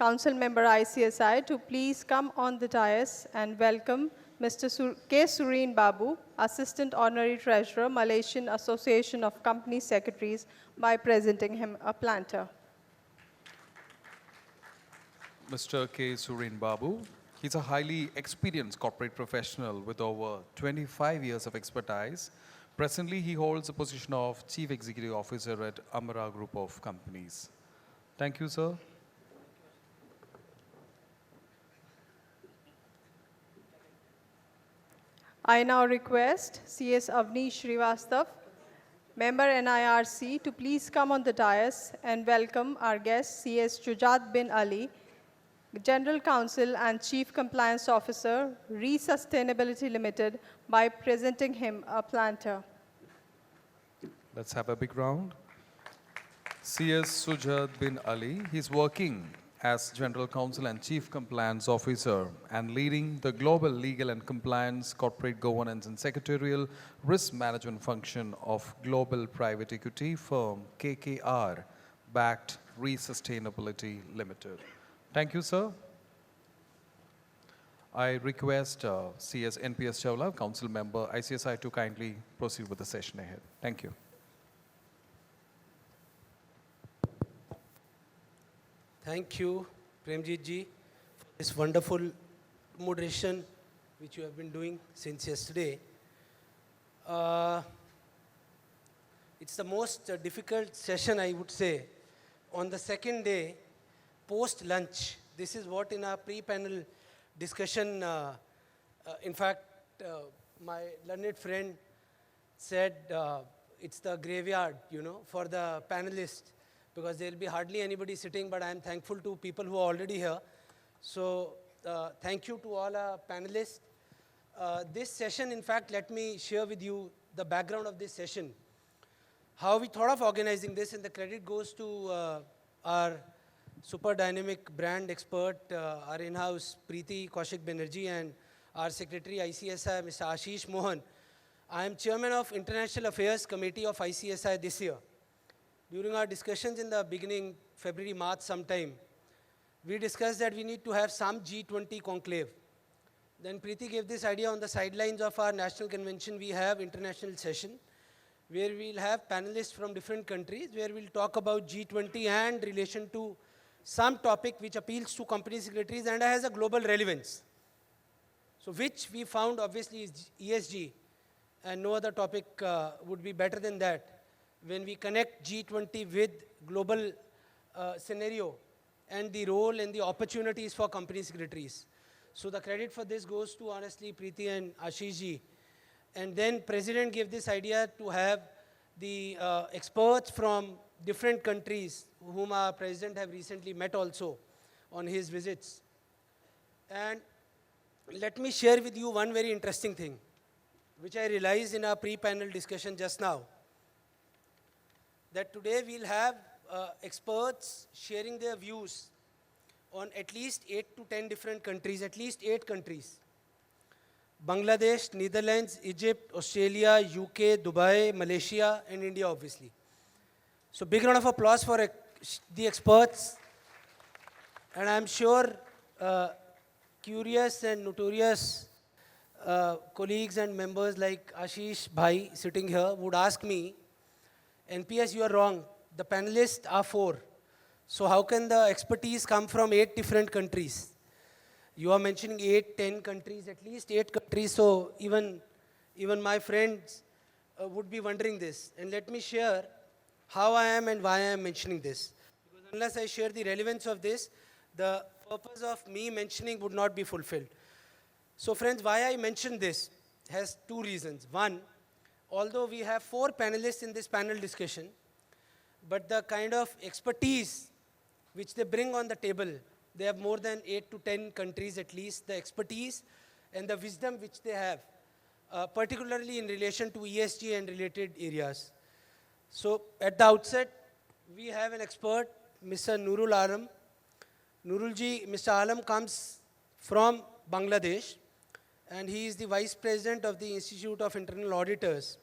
Council Member ICSI to please come on the dais and welcome Mr. K. Sureen Babu, Assistant Honorary Treasurer, Malaysian Association of Company Secretaries, by presenting him a planter. Mr. K. Sureen Babu. He's a highly experienced corporate professional with over 25 years of expertise. Presently, he holds the position of Chief Executive Officer at Amara Group of Companies. Thank you, sir. I now request CS Avnish Srivastav, Member NIRC, to please come on the dais and welcome our guest CS Shujat bin Ali, General Counsel and Chief Compliance Officer, Re-Sustainability Limited, by presenting him a planter. Let's have a big round. CS Shujat bin Ali, he's working as General Counsel and Chief Compliance Officer and leading the global legal and compliance, corporate governance and secretarial risk management function of global private equity firm KKR, backed Re-Sustainability Limited. Thank you, sir. I request CS NPS Chawla, Council Member ICSI, to kindly proceed with the session ahead. Thank you. Thank you, Premjit ji, for this wonderful moderation which you have been doing since yesterday. It's the most difficult session, I would say. On the second day, post-lunch, this is what in our pre-panel discussion, in fact, my learned friend said it's the graveyard, for the panelists, because there will be hardly anybody sitting, but I am thankful to people who are already here. So thank you to all our panelists. This session, in fact, let me share with you the background of this session. How we thought of organizing this, and the credit goes to our super dynamic brand expert, our in-house Preeti Kaushik Banerjee, and our Secretary ICSI, Mr. Ashish Mohan. I am Chairman of International Affairs Committee of ICSI this year. During our discussions in the beginning, February, March sometime, we discussed that we need to have some G20 conclave. Then Preeti gave this idea on the sidelines of our national convention. We have international session where we'll have panelists from different countries, where we'll talk about G20 and relation to some topic which appeals to company secretaries and has a global relevance. So which we found obviously is ESG, and no other topic would be better than that. When we connect G20 with global scenario and the role and the opportunities for company secretaries. So the credit for this goes to, honestly, Preeti and Ashish ji. And then President gave this idea to have the experts from different countries, whom our President have recently met also on his visits. And let me share with you one very interesting thing, which I realized in our pre-panel discussion just now. That today we'll have experts sharing their views on at least 8 to 10 different countries, at least 8 countries. Bangladesh, Netherlands, Egypt, Australia, UK, Dubai, Malaysia, and India, obviously. So big round of applause for the experts. And I'm sure curious and notorious colleagues and members like Ashish Bhai sitting here would ask me, NPS, you are wrong. The panelists are 4. So how can the expertise come from 8 different countries? You are mentioning 8, 10 countries, at least 8 countries. So even my friends would be wondering this. And let me share how I am and why I am mentioning this. Because unless I share the relevance of this, the purpose of me mentioning would not be fulfilled. So friends, why I mention this has 2 reasons. One, although we have 4 panelists in this panel discussion, but the kind of expertise which they bring on the table, they have more than 8 to 10 countries at least, the expertise and the wisdom which they have, particularly in relation to ESG and related areas. So at the outset, we have an expert, Mr. Nurul Alam. Nurul ji, Mr. Alam comes from Bangladesh, and he is the Vice President of the Institute of Internal Auditors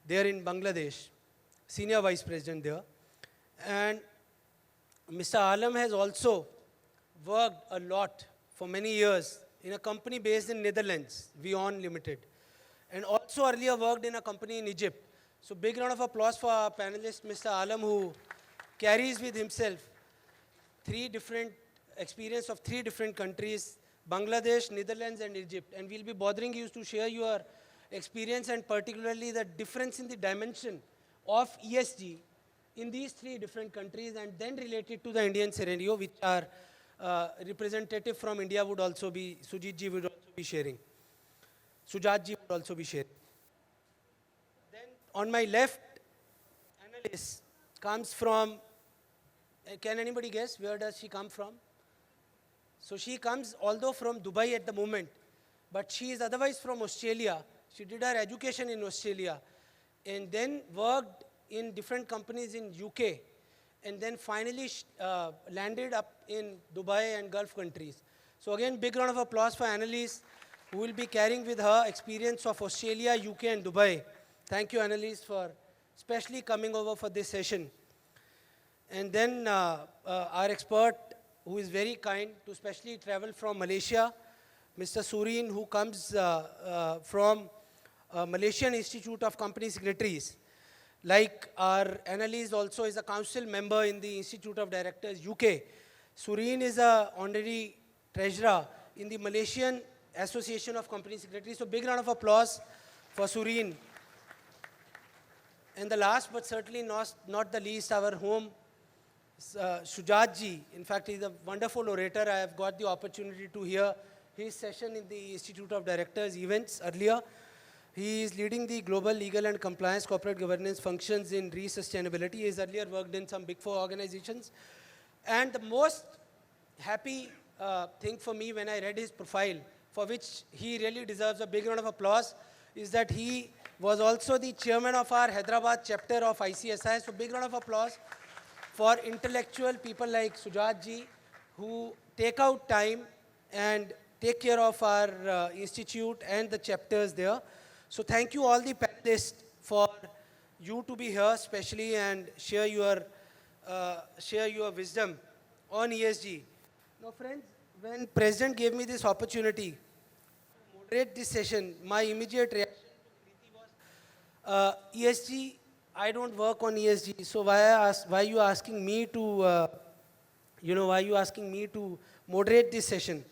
there in Bangladesh, Senior Vice President there. And Mr. Alam has also worked a lot for many years in a company based in Netherlands, Vion Limited, and also earlier worked in a company in Egypt. So big round of applause for our panelist, Mr. Alam, who carries with himself three different experience of three different countries, Bangladesh, Netherlands, and Egypt. And we'll be bothering you to share your experience and particularly the difference in the dimension of ESG in these three different countries and then related to the Indian scenario, which our representative from India would also be, Sujit ji would also be sharing. Sujat ji would also be sharing. Then on my left, analyst comes from, can anybody guess where does she come from? So she comes, although from Dubai at the moment, but she is otherwise from Australia. She did her education in Australia and then worked in different companies in UK and then finally landed up in Dubai and Gulf countries. So again, big round of applause for Annalise, who will be carrying with her experience of Australia, UK and Dubai. Thank you, Annalise, for especially coming over for this session. And then our expert, who is very kind to especially travel from Malaysia, Mr. Sureen, who comes from Malaysian Institute of Company Secretaries. Like our Annalise also is a council member in the Institute of Directors, UK. Sureen is a honorary treasurer in the Malaysian Association of Company Secretaries. So big round of applause for Sureen. And the last but certainly not the least, our home Sujat ji. In fact, he's a wonderful orator. I have got the opportunity to hear his session in the Institute of Directors events earlier. He is leading the global legal and compliance corporate governance functions in re-sustainability. He has earlier worked in some big four organizations. And the most happy thing for me when I read his profile, for which he really deserves a big round of applause, is that he was also the chairman of our Hyderabad chapter of ICSI. So big round of applause for intellectual people like Sujat ji, who take out time and take care of our institute and the chapters there. So thank you all the panelists for you to be here especially and share your wisdom on ESG. Now friends, when President gave me this opportunity to moderate this session, my immediate reaction was, ESG, I don't work on ESG, so why are you asking me to, why are you asking me to moderate this session?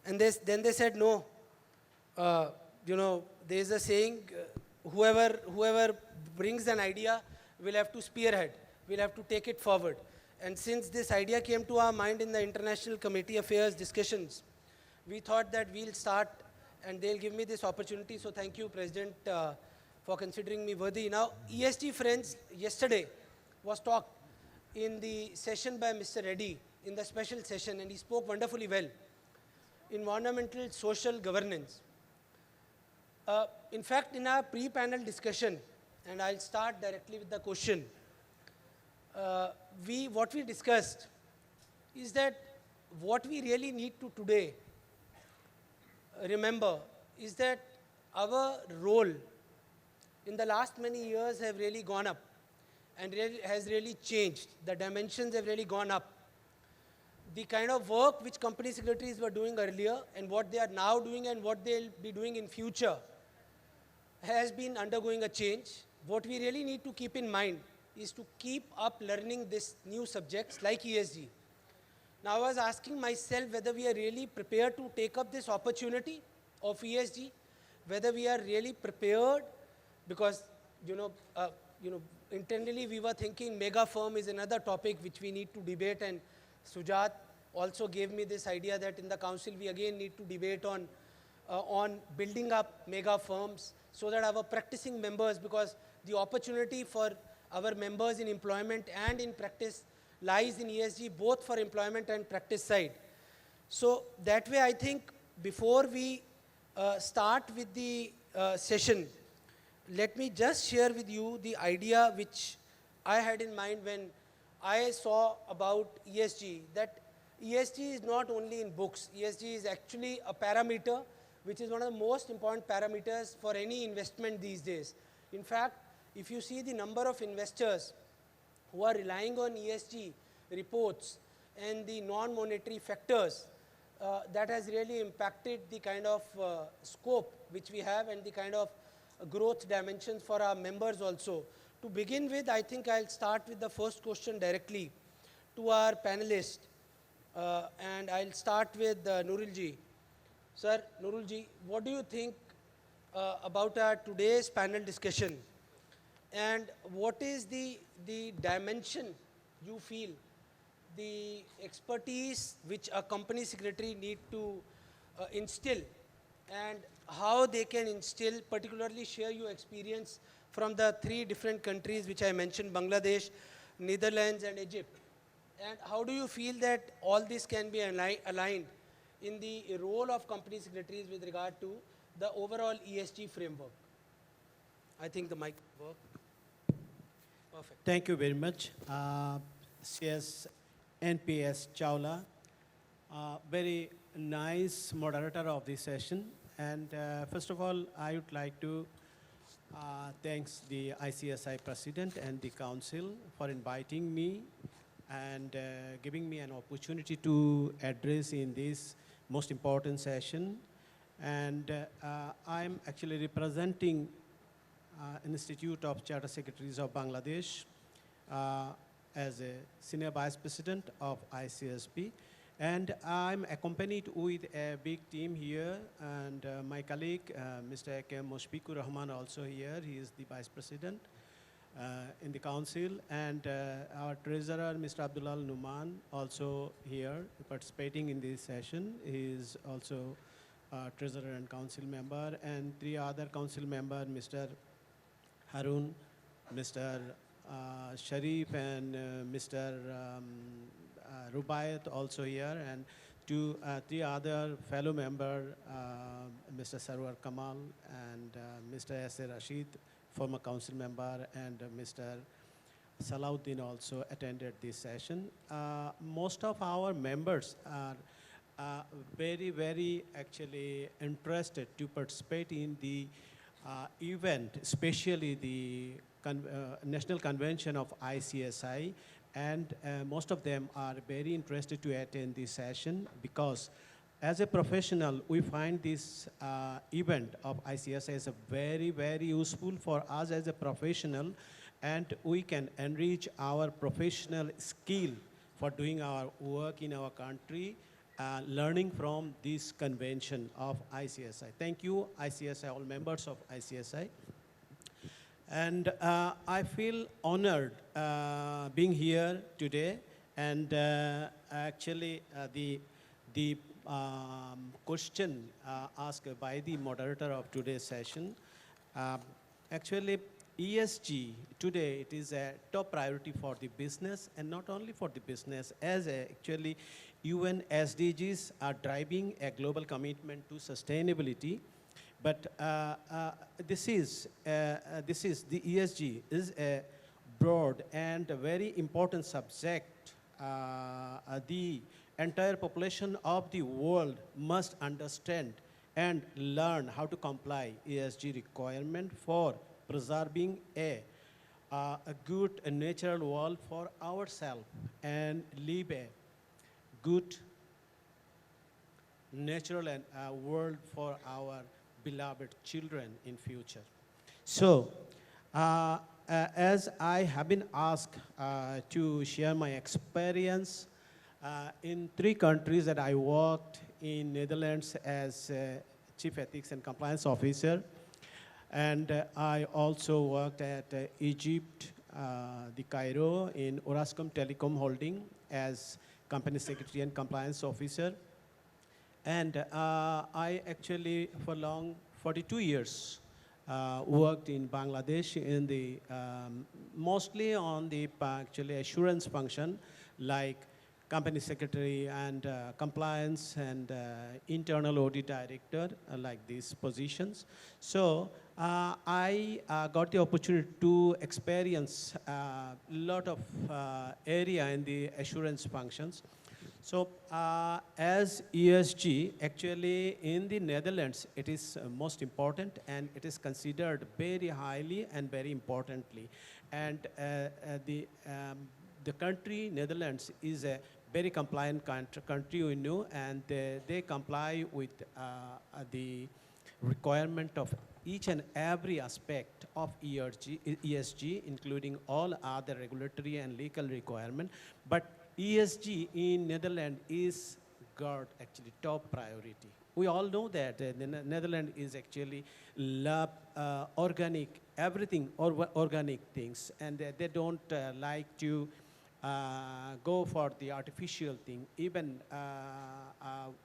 And then they said, no, there's a saying, whoever brings an idea will have to spearhead, will have to take it forward. And since this idea came to our mind in the International Committee Affairs discussions, we thought that we'll start and they'll give me this opportunity. So thank you, President, for considering me worthy. Now, ESG friends, yesterday was talked in the session by Mr. Reddy, in the special session, and he spoke wonderfully well. Environmental social governance. In fact, in our pre-panel discussion, and I'll start directly with the question, what we discussed is that what we really need to today remember is that our role in the last many years have really gone up and has really changed. The dimensions have really gone up. The kind of work which company secretaries were doing earlier and what they are now doing and what they'll be doing in future has been undergoing a change. What we really need to keep in mind is to keep up learning these new subjects like ESG. Now I was asking myself whether we are really prepared to take up this opportunity of ESG, whether we are really prepared because, internally we were thinking mega firm is another topic which we need to debate, and Sujat also gave me this idea that in the council we again need to debate on building up mega firms so that our practicing members, because the opportunity for our members in employment and in practice lies in ESG, both for employment and practice side. So that way I think before we start with the session, let me just share with you the idea which I had in mind when I saw about ESG, that ESG is not only in books. ESG is actually a parameter which is one of the most important parameters for any investment these days. In fact, if you see the number of investors who are relying on ESG reports and the non-monetary factors that has really impacted the kind of scope which we have and the kind of growth dimensions for our members also. To begin with, I think I'll start with the first question directly to our panelists, and I'll start with Nurul ji. Sir, Nurul ji, what do you think about our today's panel discussion, and what is the dimension you feel, the expertise which a company secretary need to instill, and how they can instill, particularly share your experience from the three different countries which I mentioned, Bangladesh, Netherlands and Egypt. And how do you feel that all this can be aligned in the role of company secretaries with regard to the overall ESG framework? I think the mic work. Perfect. Thank you very much. CS NPS Chawla, very nice moderator of this session. And first of all, I would like to thanks the ICSI President and the Council for inviting me and giving me an opportunity to address in this most important session. And I'm actually representing Institute of Charter Secretaries of Bangladesh as a Senior Vice President of ICSB. And I'm accompanied with a big team here, and my colleague, Mr. A.K. Moshfiqur Rahman, also here. He is the Vice President in the Council. And our Treasurer, Mr. Abdullah Numan, also here participating in this session. He is also Treasurer and Council member. And three other Council members, Mr. Harun, Mr. Sharif, and Mr. Rubayat also here, and three other fellow member, Mr. Sarwar Kamal and Mr. Yasser Rashid, former council member, and Mr. Salauddin also attended this session. Most of our members are very, very actually interested to participate in the event, especially the National Convention of ICSI, and most of them are very interested to attend this session because as a professional, we find this event of ICSI is a very, very useful for us as a professional, and we can enrich our professional skill for doing our work in our country, learning from this convention of ICSI. Thank you, ICSI, all members of ICSI. And I feel honored being here today. And actually, the question asked by the moderator of today's session, actually, ESG today, it is a top priority for the business, and not only for the business, as actually UN SDGs are driving a global commitment to sustainability. But this is the ESG is a broad and a very important subject. The entire population of the world must understand and learn how to comply ESG requirement for preserving a good and natural world for ourselves and live a good natural and world for our beloved children in future. So, as I have been asked to share my experience in three countries that I worked in Netherlands as Chief Ethics and Compliance Officer, and I also worked at Egypt, the Cairo in Orascom Telecom Holding as Company Secretary and Compliance Officer. And I actually, for 42 years, worked in Bangladesh in the, mostly on the actually assurance function, like company secretary and compliance and internal audit director, like these positions. So I got the opportunity to experience a lot of area in the assurance functions. So as ESG, actually in the Netherlands, it is most important, and it is considered very highly and very importantly. And the country, Netherlands, is a very compliant country, we know, and they comply with the requirement of each and every aspect of ESG, including all other regulatory and legal requirement. But ESG in Netherlands is got actually top priority. We all know that the Netherlands is actually love organic, everything organic things, and they don't like to go for the artificial thing. Even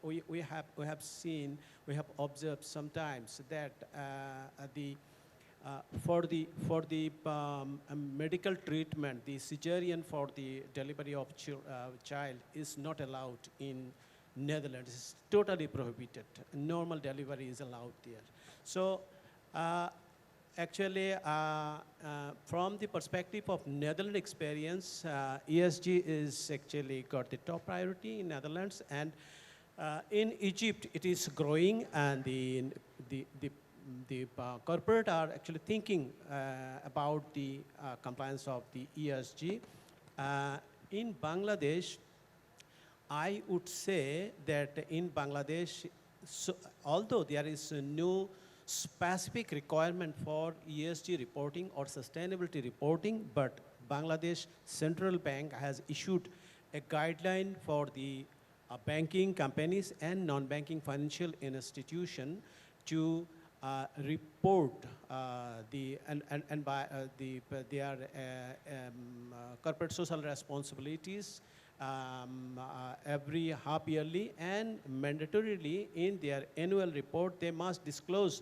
we have seen, we have observed sometimes that for the medical treatment, the cesarean for the delivery of child is not allowed in Netherlands. It's totally prohibited. Normal delivery is allowed there. So actually, from the perspective of Netherlands experience, ESG is actually got the top priority in Netherlands, and in Egypt it is growing, and the corporate are actually thinking about the compliance of the ESG. In Bangladesh, I would say that in Bangladesh, so although there is no specific requirement for ESG reporting or sustainability reporting, but Bangladesh Central Bank has issued a guideline for the banking companies and non-banking financial institution to report their corporate social responsibilities every half yearly, and mandatorily in their annual report they must disclose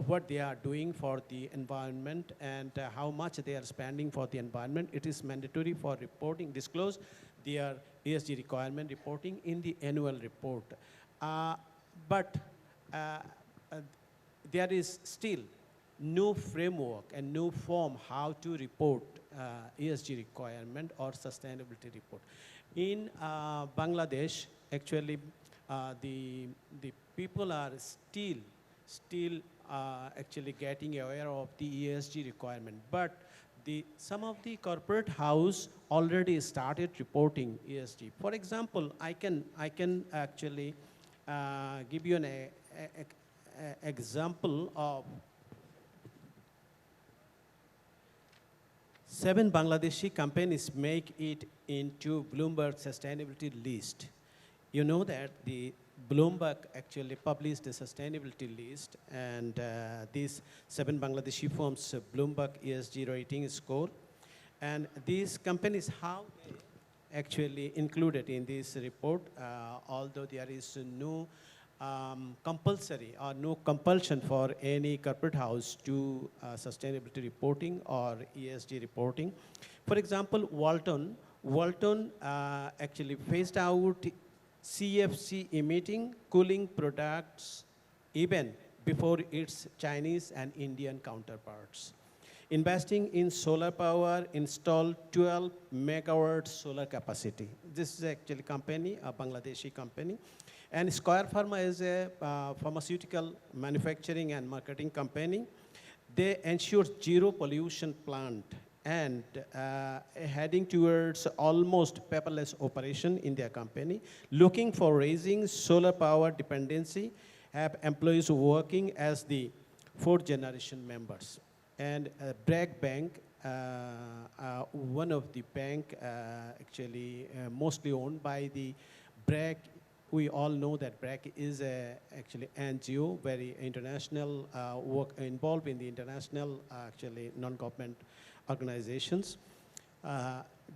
what they are doing for the environment and how much they are spending for the environment. It is mandatory for reporting, disclose their ESG requirement reporting in the annual report. But there is still no framework and no form how to report ESG requirement or sustainability report. In Bangladesh, actually, the people are still actually getting aware of the ESG requirement. But some of the corporate house already started reporting ESG. For example, I can actually give you an example of 7 Bangladeshi companies make it into Bloomberg sustainability list. You know that the Bloomberg actually published a sustainability list, and these 7 Bangladeshi firms Bloomberg ESG rating score, and these companies, how they actually included in this report, although there is no compulsory or no compulsion for any corporate house to sustainability reporting or ESG reporting. For example, Walton actually phased out CFC emitting cooling products even before its Chinese and Indian counterparts. Investing in solar power, installed 12 megawatt solar capacity. This is actually company, a Bangladeshi company. And Square Pharma is a pharmaceutical manufacturing and marketing company. They ensure zero pollution plant and heading towards almost paperless operation in their company, looking for raising solar power dependency, have employees working as the 4th generation members. And Bragg Bank, one of the bank actually mostly owned by the Bragg. We all know that Bragg is actually NGO, very international work involved in the international actually non-government organizations.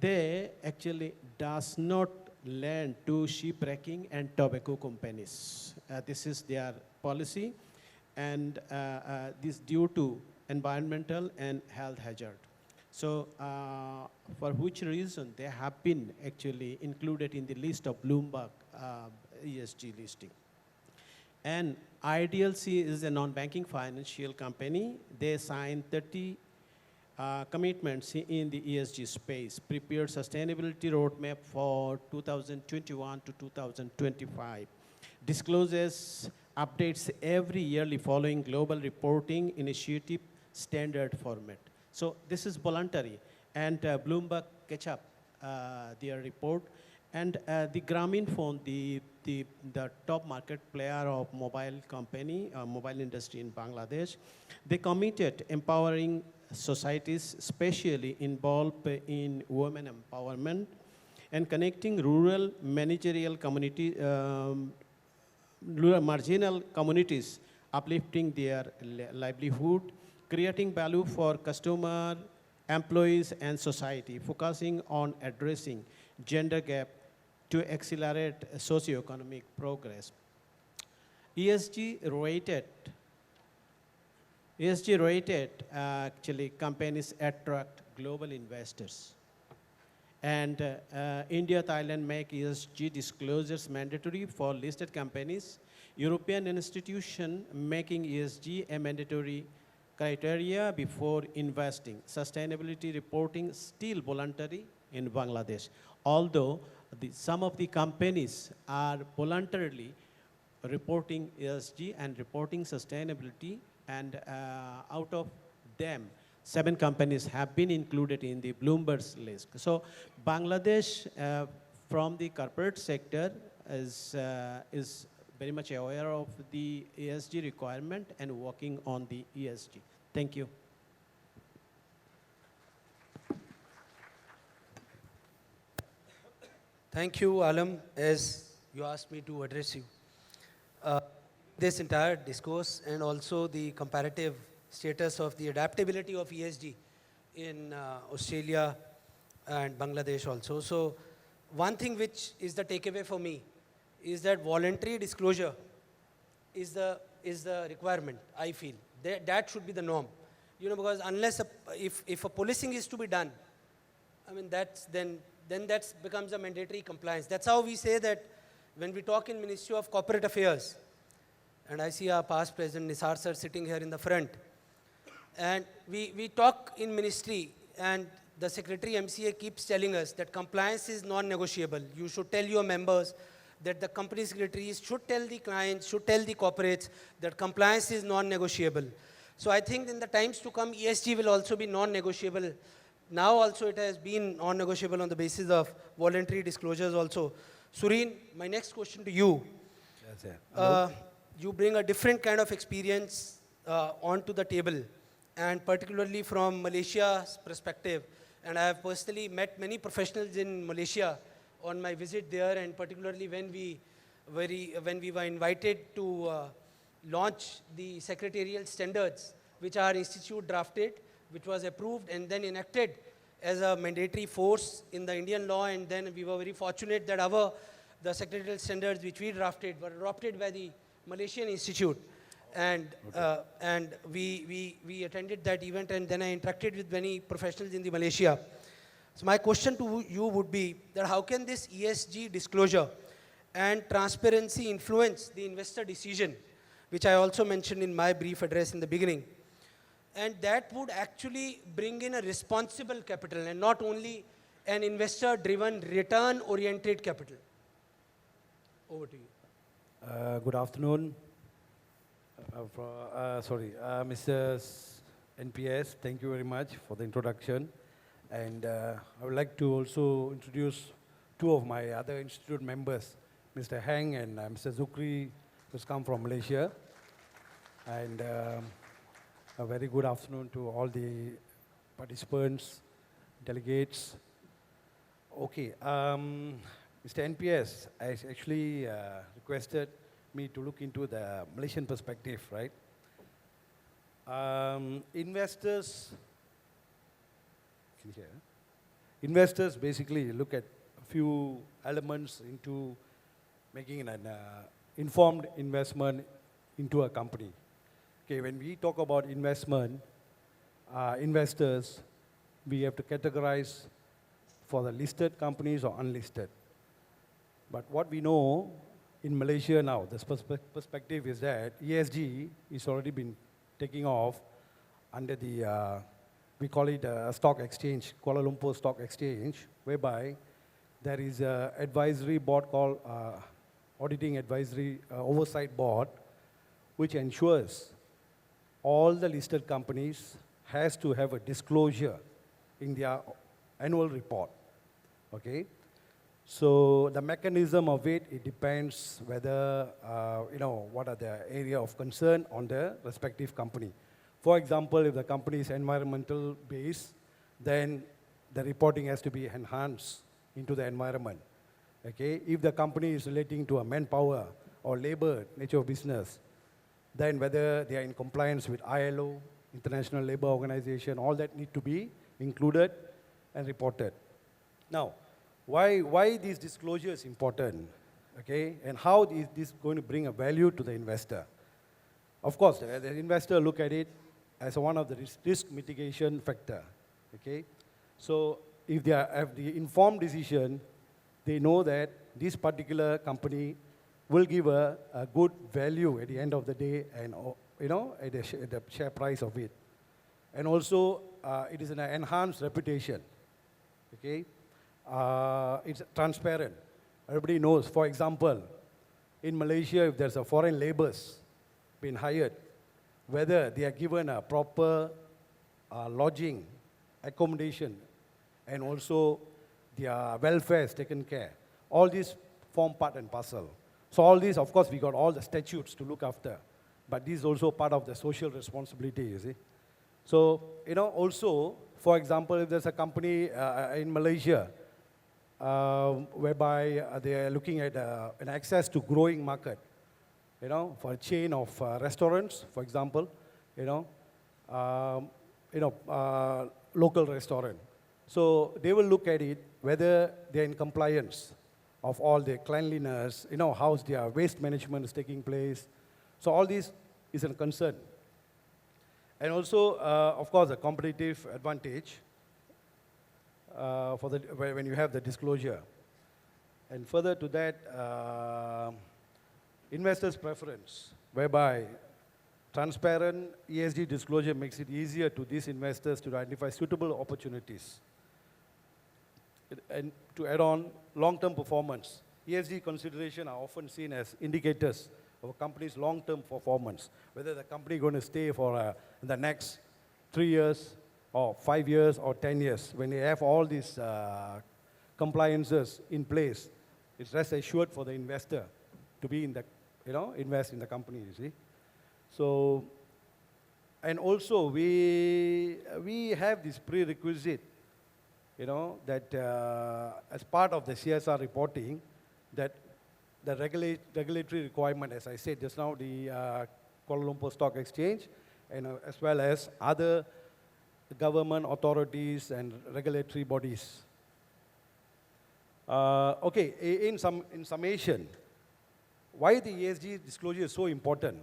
They actually does not lend to shipwrecking and tobacco companies. This is their policy, and this due to environmental and health hazard. So for which reason they have been actually included in the list of Bloomberg ESG listing. And IDLC is a non-banking financial company. They signed 30 commitments in the ESG space, prepared sustainability roadmap for 2021 to 2025, discloses updates every yearly following global reporting initiative standard format. So this is voluntary, and Bloomberg catch up their report, And the Grameen Phone, the top market player of mobile company, mobile industry in Bangladesh, they committed empowering societies, especially involved in women empowerment and connecting rural managerial community, rural marginal communities, uplifting their livelihood, creating value for customer, employees, and society, focusing on addressing gender gap to accelerate socioeconomic progress. ESG rated, ESG rated actually companies attract global investors. And India, Thailand make ESG disclosures mandatory for listed companies. European institution making ESG a mandatory criteria before investing. Sustainability reporting still voluntary in Bangladesh. Although some of the companies are voluntarily reporting ESG and reporting sustainability, and out of them, 7 companies have been included in the Bloomberg's list. So Bangladesh, from the corporate sector, is very much aware of the ESG requirement and working on the ESG. Thank you. Thank you, Alam, as you asked me to address you. This entire discourse and also the comparative status of the adaptability of ESG in Australia and Bangladesh also. So one thing which is the takeaway for me is that voluntary disclosure is the requirement, I feel. That should be the norm. You know, because unless, if a policing is to be done, I mean, then that becomes a mandatory compliance. That's how we say that when we talk in Ministry of Corporate Affairs, and I see our past President Nisar sir sitting here in the front, and we talk in ministry, and the Secretary MCA keeps telling us that compliance is non-negotiable. You should tell your members that the company secretaries should tell the clients, should tell the corporates that compliance is non-negotiable. So I think in the times to come, ESG will also be non-negotiable. Now also it has been non-negotiable on the basis of voluntary disclosures also. Sureen, my next question to you. Yes, sir. You bring a different kind of experience onto the table, and particularly from Malaysia's perspective. And I have personally met many professionals in Malaysia on my visit there, and particularly when we were invited to launch the secretarial standards, which our institute drafted, which was approved and then enacted as a mandatory force in the Indian law. And then we were very fortunate that the secretarial standards which we drafted were adopted by the Malaysian Institute. And, and we attended that event, and then I interacted with many professionals in the Malaysia. So my question to you would be that how can this ESG disclosure and transparency influence the investor decision, which I also mentioned in my brief address in the beginning. And that would actually bring in a responsible capital and not only an investor-driven, return-oriented capital. Over to you. Good afternoon. Mr. NPS, thank you very much for the introduction. And I would like to also introduce 2 of my other institute members, Mr. Heng and Mr. Zukri, who's come from Malaysia. And a very good afternoon to all the participants, delegates. Okay, Mr. NPS has actually requested me to look into the Malaysian perspective, right? Investors basically look at a few elements into making an informed investment into a company. Okay, when we talk about investment, investors, we have to categorize for the listed companies or unlisted. But what we know in Malaysia now, the perspective is that ESG is already been taking off under the, we call it a stock exchange, Kuala Lumpur Stock Exchange, whereby there is an advisory board called Auditing Advisory Oversight Board, which ensures all the listed companies has to have a disclosure in their annual report, okay? So the mechanism of it, it depends whether, what are the area of concern on the respective company. For example, if the company is environmental based, then the reporting has to be enhanced into the environment. Okay? If the company is relating to a manpower or labor nature of business, then whether they are in compliance with ILO, International Labour Organization, all that need to be included and reported. Now, why this disclosure is important, okay? And how is this going to bring a value to the investor? Of course, the investor look at it as one of the risk mitigation factor, okay? So if they have the informed decision, they know that this particular company will give a good value at the end of the day and, at the share price of it. And also, it is an enhanced reputation, okay? It's transparent. Everybody knows, for example, in Malaysia, if there's a foreign laborers been hired, whether they are given a proper lodging, accommodation, and also their welfare is taken care. All these form part and parcel. So all these, of course, we got all the statutes to look after, but this is also part of the social responsibility, you see. So, also, for example, if there's a company in Malaysia whereby they are looking at an access to growing market, for a chain of restaurants, for example, local restaurant. So they will look at it whether they're in compliance of all the cleanliness, how's their waste management is taking place. So all this is a concern. And also, of course, a competitive advantage when you have the disclosure. And further to that, investors' preference, whereby transparent ESG disclosure makes it easier to these investors to identify suitable opportunities. And to add on, long-term performance. ESG considerations are often seen as indicators of a company's long-term performance, whether the company is going to stay for the next 3 years, or 5 years, or 10 years. When they have all these compliances in place, it's rest assured for the investor to be in the, invest in the company, you see. So, and also we have this prerequisite, that as part of the CSR reporting, that the regulatory requirement, as I said just now, the Kuala Lumpur Stock Exchange, and as well as other government authorities and regulatory bodies. Okay, in summation, why the ESG disclosure is so important,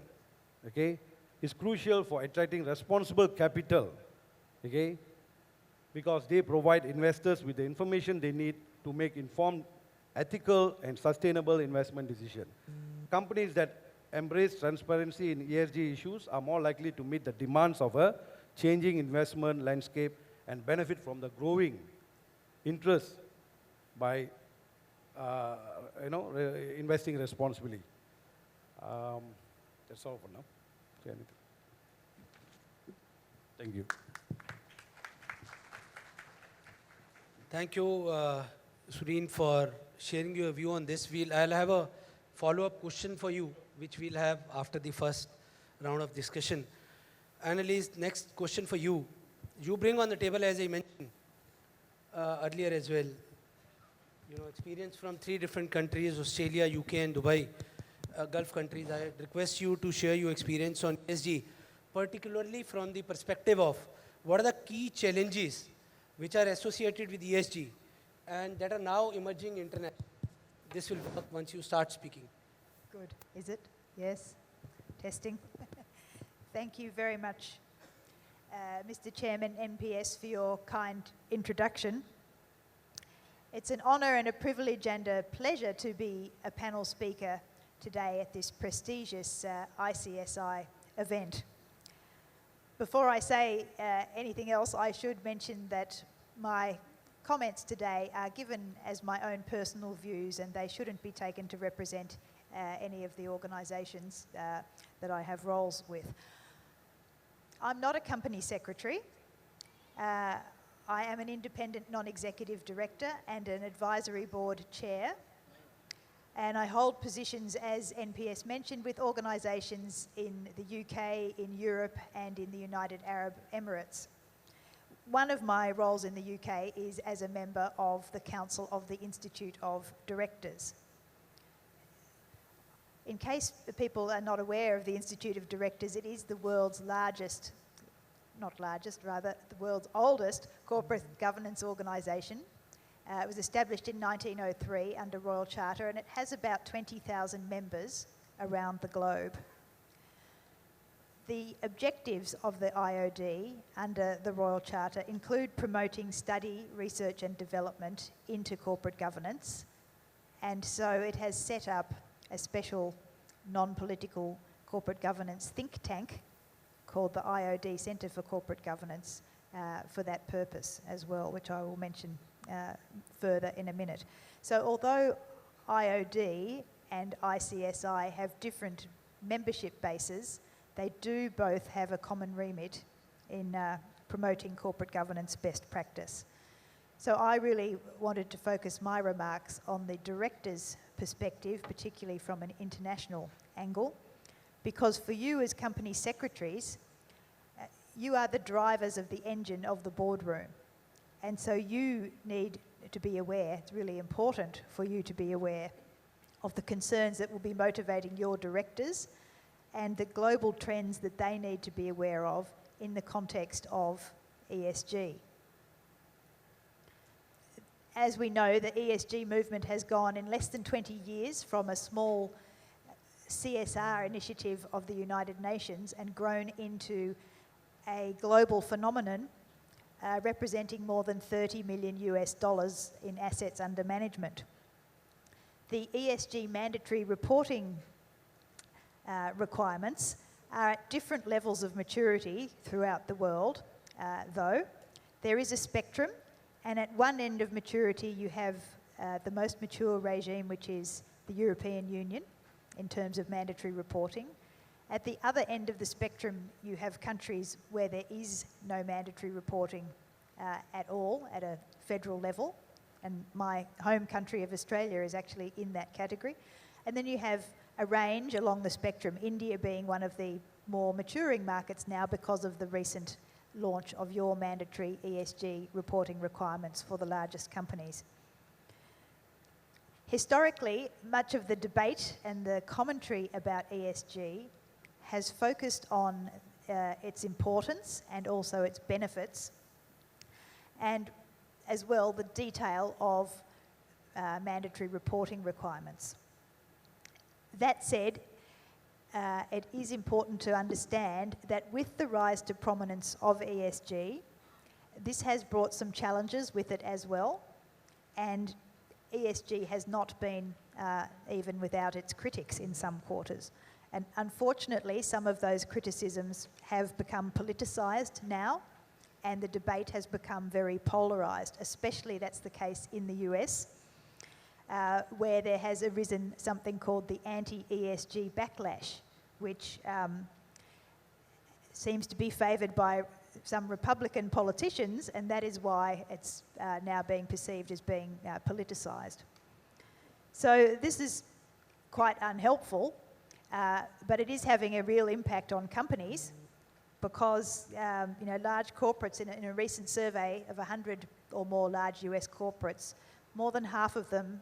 okay? It's crucial for attracting responsible capital, okay? Because they provide investors with the information they need to make informed, ethical, and sustainable investment decisions. Companies that embrace transparency in ESG issues are more likely to meet the demands of a changing investment landscape and benefit from the growing interest by investing responsibly. That's all for now. Say anything. Thank you. Thank you, Sureen, for sharing your view on this. I'll have a follow-up question for you, which we'll have after the first round of discussion. Annalise, next question for you. You bring on the table, as I mentioned earlier as well, experience from 3 different countries, Australia, UK, and Dubai, Gulf countries. I request you to share your experience on ESG, particularly from the perspective of what are the key challenges which are associated with ESG and that are now emerging internationally. This will work once you start speaking. Good. Is it? Yes. Testing. Thank you very much, Mr. Chairman, MPS, for your kind introduction. It's an honour and a privilege and a pleasure to be a panel speaker today at this prestigious ICSI event. Before I say anything else, I should mention that my comments today are given as my own personal views, and they shouldn't be taken to represent any of the organisations that I have roles with. I'm not a company secretary. I am an independent non-executive director and an advisory board chair. And I hold positions, as NPS mentioned, with organisations in the UK, in Europe and in the United Arab Emirates. One of my roles in the UK is as a member of the Council of the Institute of Directors. In case people are not aware of the Institute of Directors, it is the world's largest, not largest, rather, the world's oldest corporate governance organisation. It was established in 1903 under Royal Charter, and it has about 20,000 members around the globe. The objectives of the IOD under the Royal Charter include promoting study, research and development into corporate governance, and so it has set up a special non-political corporate governance think tank called the IOD Centre for Corporate Governance for that purpose as well, which I will mention further in a minute. So although IOD and ICSI have different membership bases, they do both have a common remit in promoting corporate governance best practice. So I really wanted to focus my remarks on the director's perspective, particularly from an international angle, because for you as company secretaries, you are the drivers of the engine of the boardroom. And so you need to be aware, it's really important for you to be aware of the concerns that will be motivating your directors and the global trends that they need to be aware of in the context of ESG. As we know, the ESG movement has gone in less than 20 years from a small CSR initiative of the United Nations and grown into a global phenomenon representing more than $30 million in assets under management. The ESG mandatory reporting requirements are at different levels of maturity throughout the world, though. There is a spectrum, and at one end of maturity you have the most mature regime, which is the European Union in terms of mandatory reporting. At the other end of the spectrum you have countries where there is no mandatory reporting at all at a federal level, and my home country of Australia is actually in that category. And then you have a range along the spectrum, India being one of the more maturing markets now because of the recent launch of your mandatory ESG reporting requirements for the largest companies. Historically, much of the debate and the commentary about ESG has focused on its importance and also its benefits, and as well the detail of mandatory reporting requirements. That said, it is important to understand that with the rise to prominence of ESG, this has brought some challenges with it as well, and ESG has not been even without its critics in some quarters. And unfortunately, some of those criticisms have become politicised now, and the debate has become very polarised, especially that's the case in the US, where there has arisen something called the anti-ESG backlash, which seems to be favoured by some Republican politicians, and that is why it's now being perceived as being politicised. So this is quite unhelpful, but it is having a real impact on companies because large corporates, in a recent survey of 100 or more large US corporates, more than half of them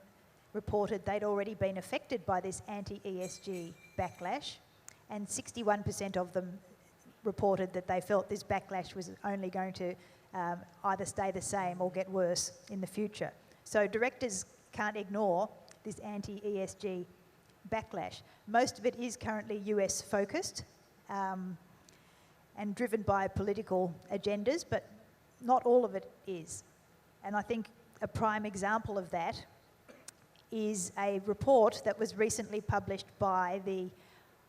reported they'd already been affected by this anti-ESG backlash, and 61% of them reported that they felt this backlash was only going to either stay the same or get worse in the future. So directors can't ignore this anti-ESG backlash. Most of it is currently US focused and driven by political agendas, but not all of it is. And I think a prime example of that is a report that was recently published by the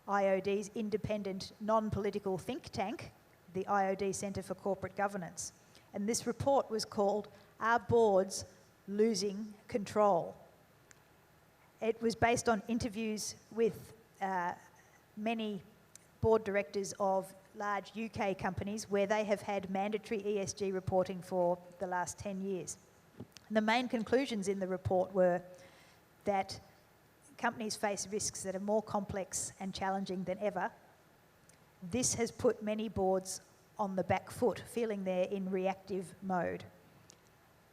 IOD's independent non-political think tank, the IOD Centre for Corporate Governance. And this report was called "Are Boards Losing Control?" It was based on interviews with many board directors of large UK companies where they have had mandatory ESG reporting for the last 10 years. And the main conclusions in the report were that companies face risks that are more complex and challenging than ever. This has put many boards on the back foot, feeling they're in reactive mode.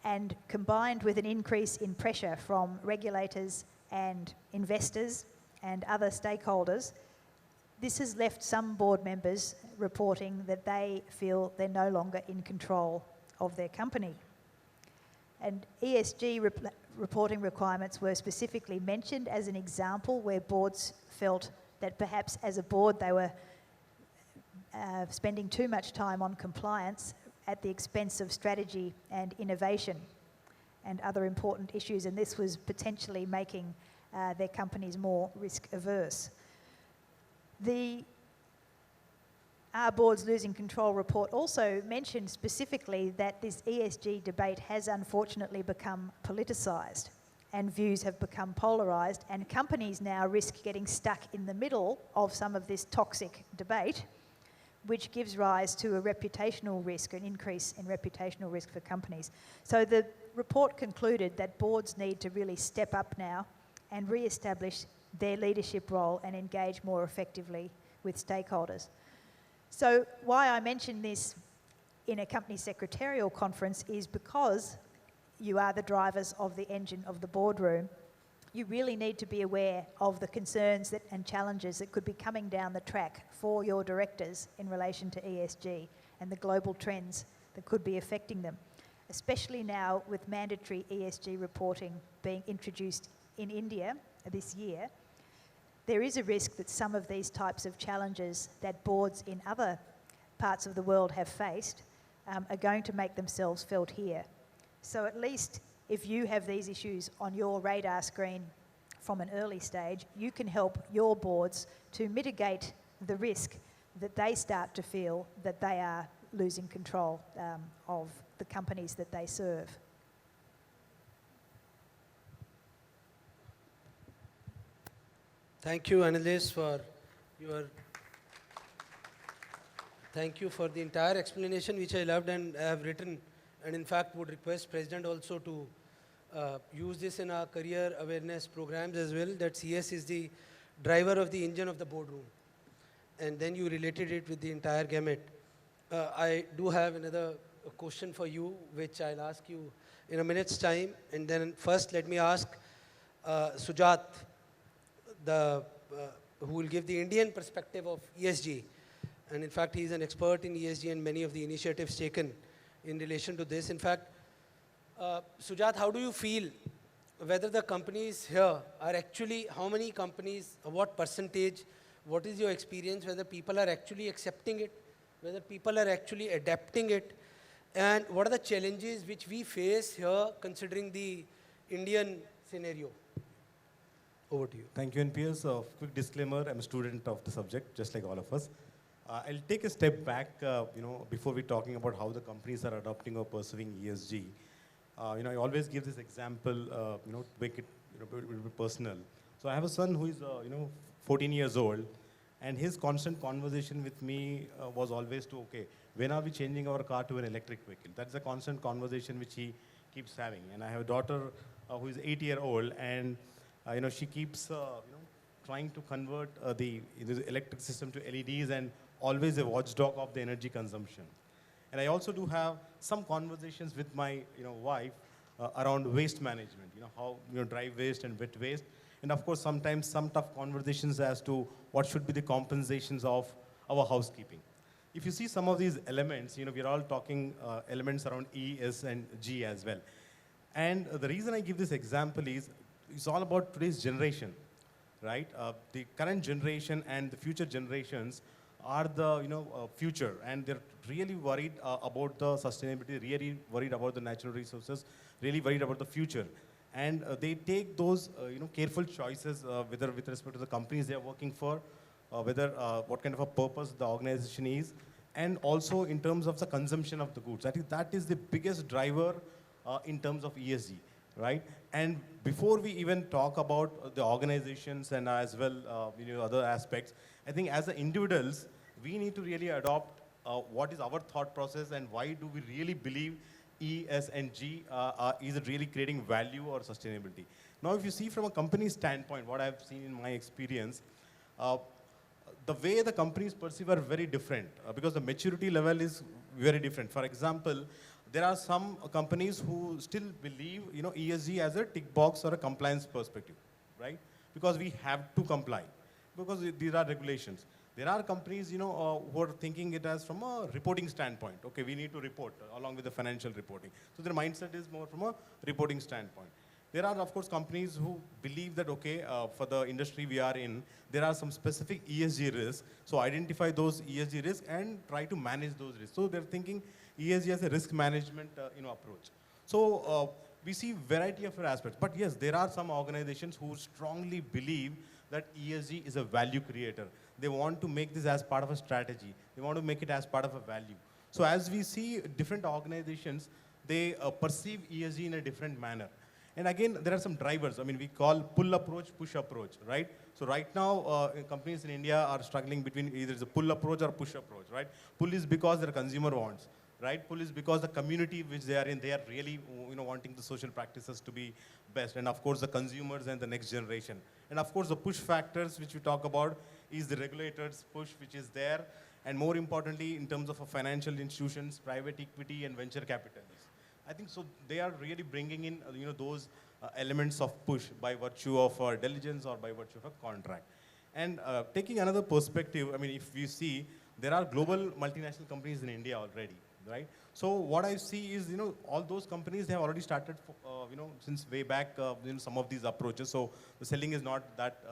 And combined with an increase in pressure from regulators and investors and other stakeholders, this has left some board members reporting that they feel they're no longer in control of their company. And ESG reporting requirements were specifically mentioned as an example where boards felt that perhaps as a board they were spending too much time on compliance at the expense of strategy and innovation and other important issues, and this was potentially making their companies more risk averse. The Our Board's Losing Control report also mentioned specifically that this ESG debate has unfortunately become politicised and views have become polarised, and companies now risk getting stuck in the middle of some of this toxic debate, which gives rise to a reputational risk, an increase in reputational risk for companies. So the report concluded that boards need to really step up now and re-establish their leadership role and engage more effectively with stakeholders. So why I mention this in a company secretarial conference is because you are the drivers of the engine of the boardroom. You really need to be aware of the concerns and challenges that could be coming down the track for your directors in relation to ESG and the global trends that could be affecting them, especially now with mandatory ESG reporting being introduced in India this year. There is a risk that some of these types of challenges that boards in other parts of the world have faced are going to make themselves felt here. So at least if you have these issues on your radar screen from an early stage, you can help your boards to mitigate the risk that they start to feel that they are losing control of the companies that they serve. Thank you, Annalise, thank you for the entire explanation, which I loved and I have written, and in fact would request President also to use this in our career awareness programs as well, that CS is the driver of the engine of the boardroom. And then you related it with the entire gamut. I do have another question for you, which I'll ask you in a minute's time. And then first let me ask Sujat, who will give the Indian perspective of ESG. And in fact, he is an expert in ESG and many of the initiatives taken in relation to this. In fact, Sujat, how do you feel whether the companies here are actually, how many companies, what percentage, what is your experience, whether people are actually accepting it, whether people are actually adapting it, and what are the challenges which we face here considering the Indian scenario? Over to you. Thank you, NPS. Quick disclaimer, I'm a student of the subject, just like all of us. I'll take a step back, before we're talking about how the companies are adopting or pursuing ESG. I always give this example, to make it a bit personal. So I have a son who is, 14 years old, and his constant conversation with me was always to, okay, when are we changing our car to an electric vehicle? That's a constant conversation which he keeps having. And I have a daughter who is 8-year-old, and she keeps, trying to convert the electric system to LEDs and always a watchdog of the energy consumption. And I also do have some conversations with my, wife around waste management, how, dry waste and wet waste. And of course, sometimes some tough conversations as to what should be the compensations of our housekeeping. If you see some of these elements, we're all talking elements around E, S, and G as well. And the reason I give this example is, it's all about today's generation, right? The current generation and the future generations are the future, and they're really worried about the sustainability, really worried about the natural resources, really worried about the future. And they take those careful choices, whether with respect to the companies they're working for, whether what kind of a purpose the organization is, and also in terms of the consumption of the goods. I think that is the biggest driver in terms of ESG, right? And before we even talk about the organizations and as well other aspects, I think as the individuals, we need to really adopt what is our thought process and why do we really believe E, S, and G is it really creating value or sustainability. Now, if you see from a company standpoint, what I've seen in my experience, uh, the way the companies perceive are very different because the maturity level is very different. For example, there are some companies who still believe, ESG as a tick box or a compliance perspective, right? Because we have to comply, because these are regulations. There are companies, who are thinking it as from a reporting standpoint. Okay, we need to report along with the financial reporting. So their mindset is more from a reporting standpoint. There are, of course, companies who believe that, okay, for the industry we are in, there are some specific ESG risks. So identify those ESG risks and try to manage those risks. So they're thinking ESG as a risk management, approach. So we see variety of aspects. But yes, there are some organizations who strongly believe that ESG is a value creator. They want to make this as part of a strategy. They want to make it as part of a value. So as we see different organizations, they perceive ESG in a different manner. And again, there are some drivers. I mean, we call pull approach, push approach, right? So right now, companies in India are struggling between either it's a pull approach or push approach, right? Pull is because their consumer wants, right? Pull is because the community which they are in, they are really, wanting the social practices to be best. And of course, the consumers and the next generation. And of course, the push factors which we talk about is the regulators push which is there. And more importantly, in terms of financial institutions, private equity, and venture capitalists. I think so they are really bringing in, those elements of push by virtue of diligence or by virtue of a contract. And taking another perspective, I mean, if you see, there are global multinational companies in India already, right? So what I see is, all those companies, they have already started, since way back, some of these approaches. So the selling is not that,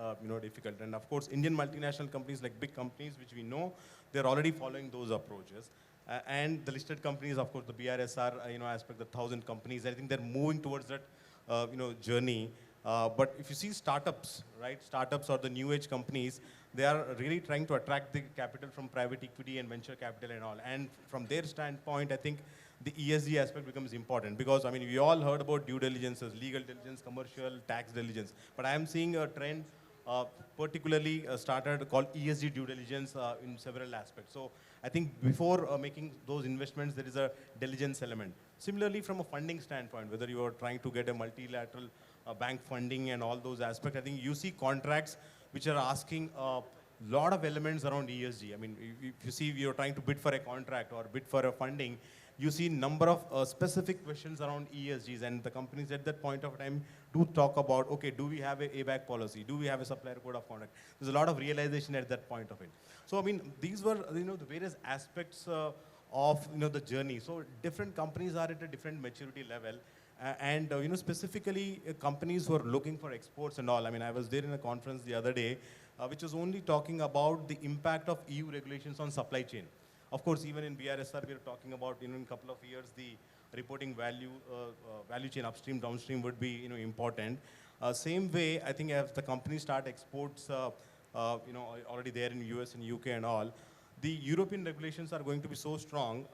difficult. And of course, Indian multinational companies, like big companies, which we know, they're already following those approaches. And the listed companies, of course, the BRSR, aspect, the 1,000 companies, I think they're moving towards that, journey. But if you see startups, right, startups or the new age companies, they are really trying to attract the capital from private equity and venture capital and all. And from their standpoint, I think the ESG aspect becomes important because, I mean, we all heard about due diligences, legal diligence, commercial, tax diligence. But I am seeing a trend particularly started called ESG due diligence in several aspects. So I think before making those investments, there is a diligence element. Similarly, from a funding standpoint, whether you are trying to get a multilateral bank funding and all those aspects, I think you see contracts which are asking a lot of elements around ESG. I mean, if you see you're trying to bid for a contract or bid for a funding, you see number of specific questions around ESGs, and the companies at that point of time do talk about, okay, do we have a ABAC policy? Do we have a supplier code of conduct? There's a lot of realization at that point of it. So, I mean, these were, the various aspects of, the journey. So different companies are at a different maturity level. And, specifically companies who are looking for exports and all. I mean, I was there in a conference the other day, which was only talking about the impact of EU regulations on supply chain. Of course, even in BRSR, we are talking about, in a couple of years, the reporting value chain upstream, downstream would be, important. Same way, I think as the companies start exports, already there in US and UK and all, the European regulations are going to be so strong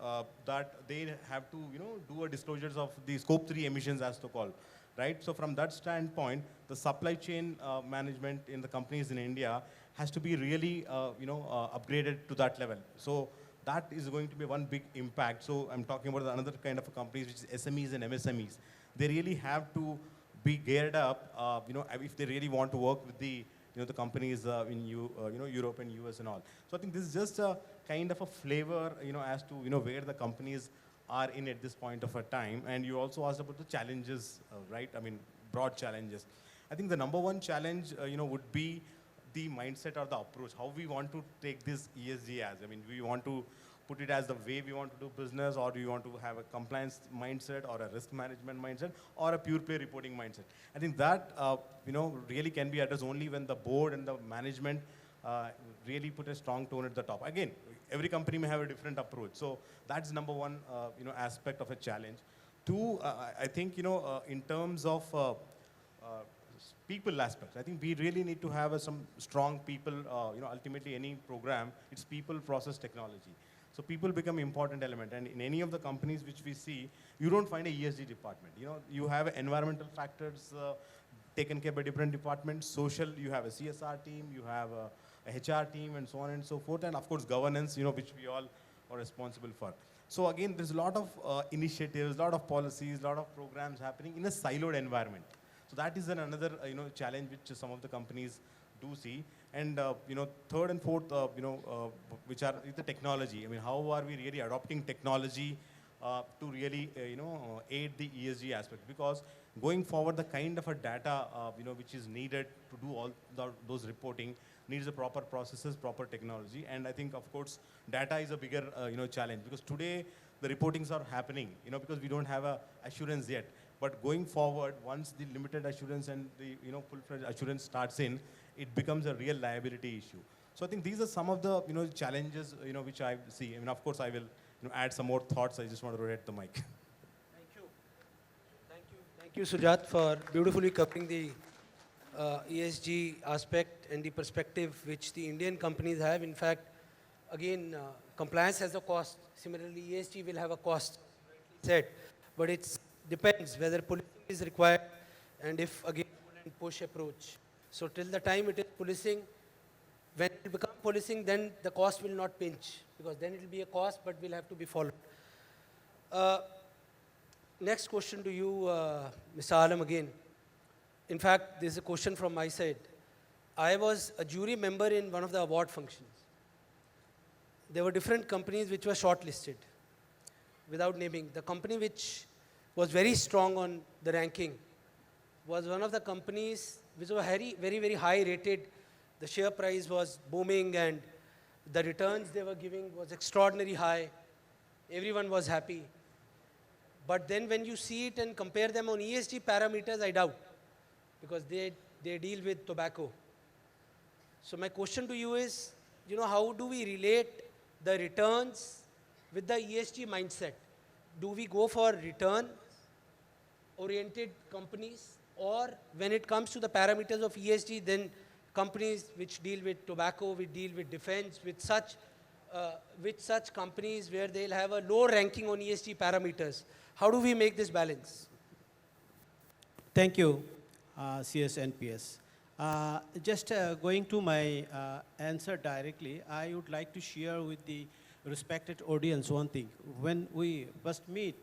that they have to, do a disclosures of the scope 3 emissions as to call, right? So from that standpoint, the supply chain management in the companies in India has to be really, upgraded to that level. So that is going to be one big impact. So I'm talking about another kind of a companies, which is SMEs and MSMEs. They really have to be geared up, if they really want to work with the, the companies in Europe and US and all. So I think this is just a kind of a flavor, as to, where the companies are in at this point of a time. And you also asked about the challenges, right? I mean, broad challenges. I think the number one challenge, would be the mindset or the approach, how we want to take this ESG as. I mean, we want to put it as the way we want to do business, or do you want to have a compliance mindset or a risk management mindset or a pure play reporting mindset? I think that, really can be addressed only when the board and the management really put a strong tone at the top. Again, every company may have a different approach. So that's number one, aspect of a challenge. Two, I think, in terms of people aspects, I think we really need to have some strong people, ultimately any program, it's people, process, technology. So people become important element. And in any of the companies which we see, you don't find a ESG department. You have environmental factors, taken care by different departments. Social, you have a CSR team, you have a HR team, and so on and so forth. And of course, governance, which we all are responsible for. So again, there's a lot of initiatives, a lot of policies, a lot of programs happening in a siloed environment. So that is another challenge which some of the companies do see. And third and fourth, which are the technology. I mean, how are we really adopting technology to really aid the ESG aspect? Because going forward, the kind of a data which is needed to do all those reporting needs the proper processes, proper technology. And I think, of course, data is a bigger challenge, because today the reportings are happening, because we don't have a assurance yet. But going forward, once the limited assurance and the full-fledged assurance starts in, it becomes a real liability issue. So I think these are some of the challenges which I see. I mean, of course, I will add some more thoughts. I just want to rotate the mic. Thank you. Thank you, Sujat, for beautifully covering the ESG aspect and the perspective which the Indian companies have. In fact, again, compliance has a cost. Similarly, ESG will have a cost, said. But it depends whether policing is required and if, again, pull and push approach. So till the time it is policing, when it becomes policing, then the cost will not pinch, because then it will be a cost but will have to be followed. Next question to you, Mr. Alam, again. In fact, there's a question from my side. I was a jury member in one of the award functions. There were different companies which were shortlisted, without naming. The company which was very strong on the ranking was one of the companies which were very, very, very high rated. The share price was booming and the returns they were giving was extraordinarily high. Everyone was happy. But then when you see it and compare them on ESG parameters, I doubt, because they deal with tobacco. So my question to you is, how do we relate the returns with the ESG mindset? Do we go for return-oriented companies, or when it comes to the parameters of ESG, then companies which deal with tobacco, which deal with defense, with such companies where they'll have a low ranking on ESG parameters? How do we make this balance? Thank you, CSNPS. Just going to my answer directly, I would like to share with the respected audience one thing. When we first meet,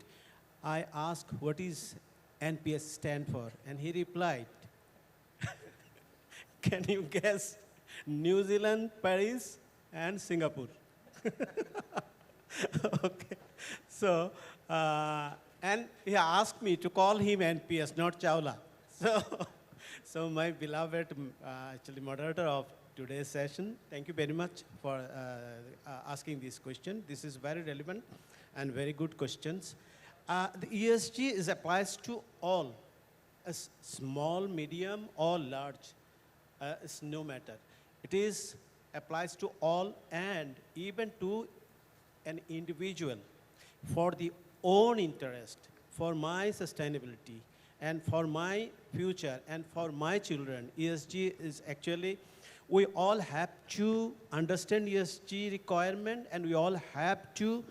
I asked what is NPS stand for, and he replied, can you guess? New Zealand, Paris, and Singapore. Okay. So, and he asked me to call him NPS, not Chawla. So my beloved actually moderator of today's session, thank you very much for asking this question. This is very relevant and very good questions. The ESG applies to all, as small, medium, or large. It's no matter. It applies to all, and even to an individual for the own interest, for my sustainability, and for my future, and for my children. ESG is actually, we all have to understand ESG requirement, and we all have to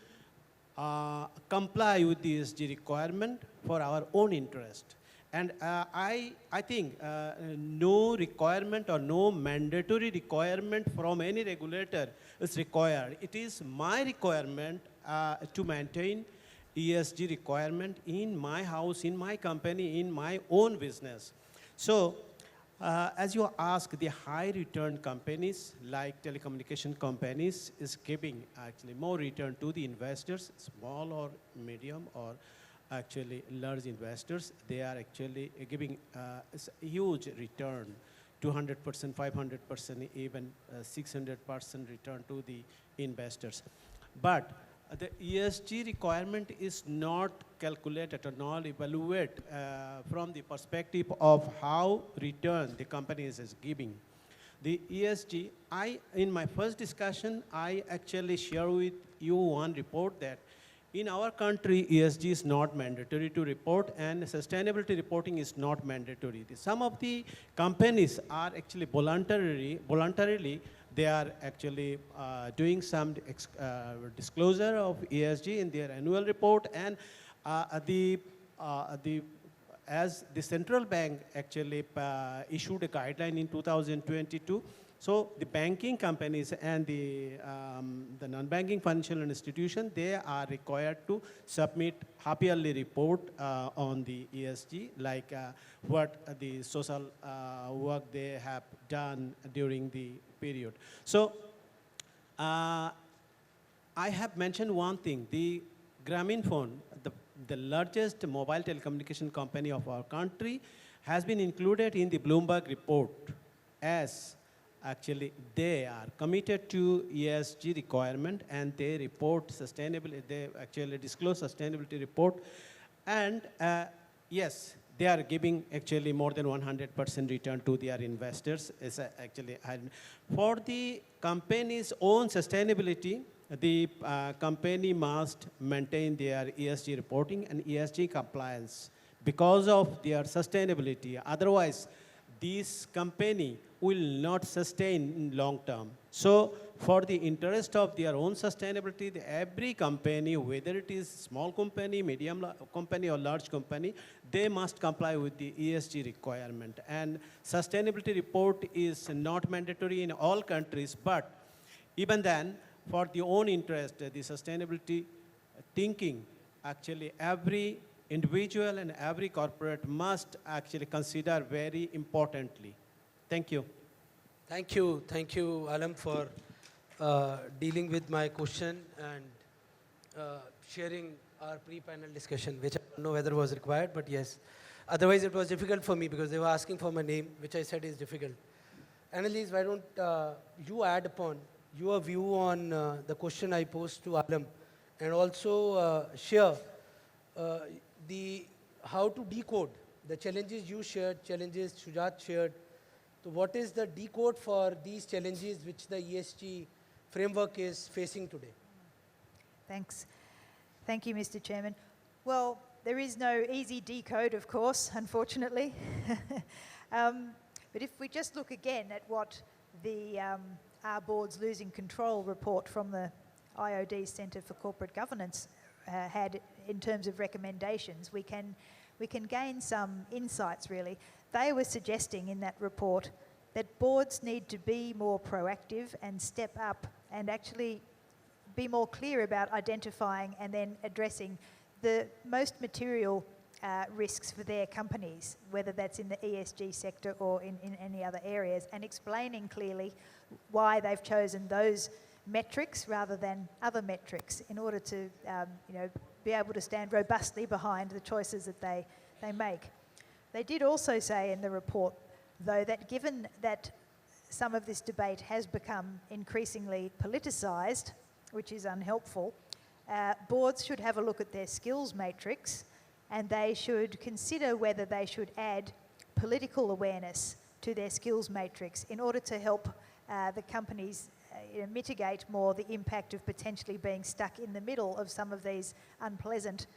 comply with the ESG requirement for our own interest. And I think no requirement or no mandatory requirement from any regulator is required. It is my requirement to maintain ESG requirement in my house, in my company, in my own business. So as you ask, the high return companies like telecommunication companies is giving actually more return to the investors, small or medium or actually large investors. They are actually giving a huge return, 200%, 500%, even 600% return to the investors. But the ESG requirement is not calculated or not evaluated from the perspective of how return the company is giving. The ESG, in my first discussion, I actually share with you one report that in our country, ESG is not mandatory to report, and sustainability reporting is not mandatory. Some of the companies are actually voluntarily they are actually doing some disclosure of ESG in their annual report, and the as the central bank actually issued a guideline in 2022, so the banking companies and the non-banking financial institution, they are required to submit half-yearly report on the ESG, like what the social work they have done during the period. So I have mentioned one thing, the Grameenphone, the largest mobile telecommunication company of our country, has been included in the Bloomberg report as actually they are committed to ESG requirement and they report sustainability, they actually disclose sustainability report. And yes, they are giving actually more than 100% return to their investors. It's actually, for the company's own sustainability, the company must maintain their ESG reporting and ESG compliance because of their sustainability. Otherwise, this company will not sustain in long term. So for the interest of their own sustainability, every company, whether it is small company, medium company or large company, they must comply with the ESG requirement. And sustainability report is not mandatory in all countries, but even then, for the own interest, the sustainability thinking, actually every individual and every corporate must actually consider very importantly. Thank you. Thank you, Alam, for dealing with my question and sharing our pre-panel discussion, which I don't know whether was required, but yes. Otherwise, it was difficult for me because they were asking for my name, which I said is difficult. Annalise, why don't you add upon your view on the question I posed to Alam, and also share how to decode the challenges you shared, challenges Shujat shared. So what is the decode for these challenges which the ESG framework is facing today? Thanks. Thank you, Mr. Chairman. Well, there is no easy decode, of course, unfortunately. But if we just look again at what the Our Board's Losing Control report from the IOD Centre for Corporate Governance had in terms of recommendations, we can gain some insights, really. They were suggesting in that report that boards need to be more proactive and step up and actually be more clear about identifying and then addressing the most material risks for their companies, whether that's in the ESG sector or in any other areas, and explaining clearly why they've chosen those metrics rather than other metrics in order to be able to stand robustly behind the choices that they make. They did also say in the report, though, that given that some of this debate has become increasingly politicised, which is unhelpful, boards should have a look at their skills matrix and they should consider whether they should add political awareness to their skills matrix in order to help the companies mitigate more the impact of potentially being stuck in the middle of some of these unpleasant,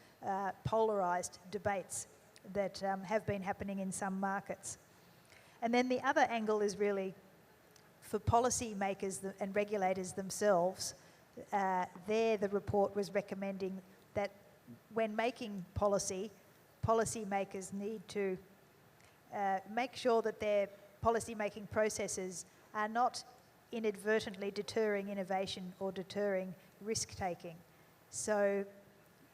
polarised debates that have been happening in some markets. And then the other angle is really for policy makers and regulators themselves. The report was recommending that when making policy, policymakers need to make sure that their policy-making processes are not inadvertently deterring innovation or deterring risk-taking. So,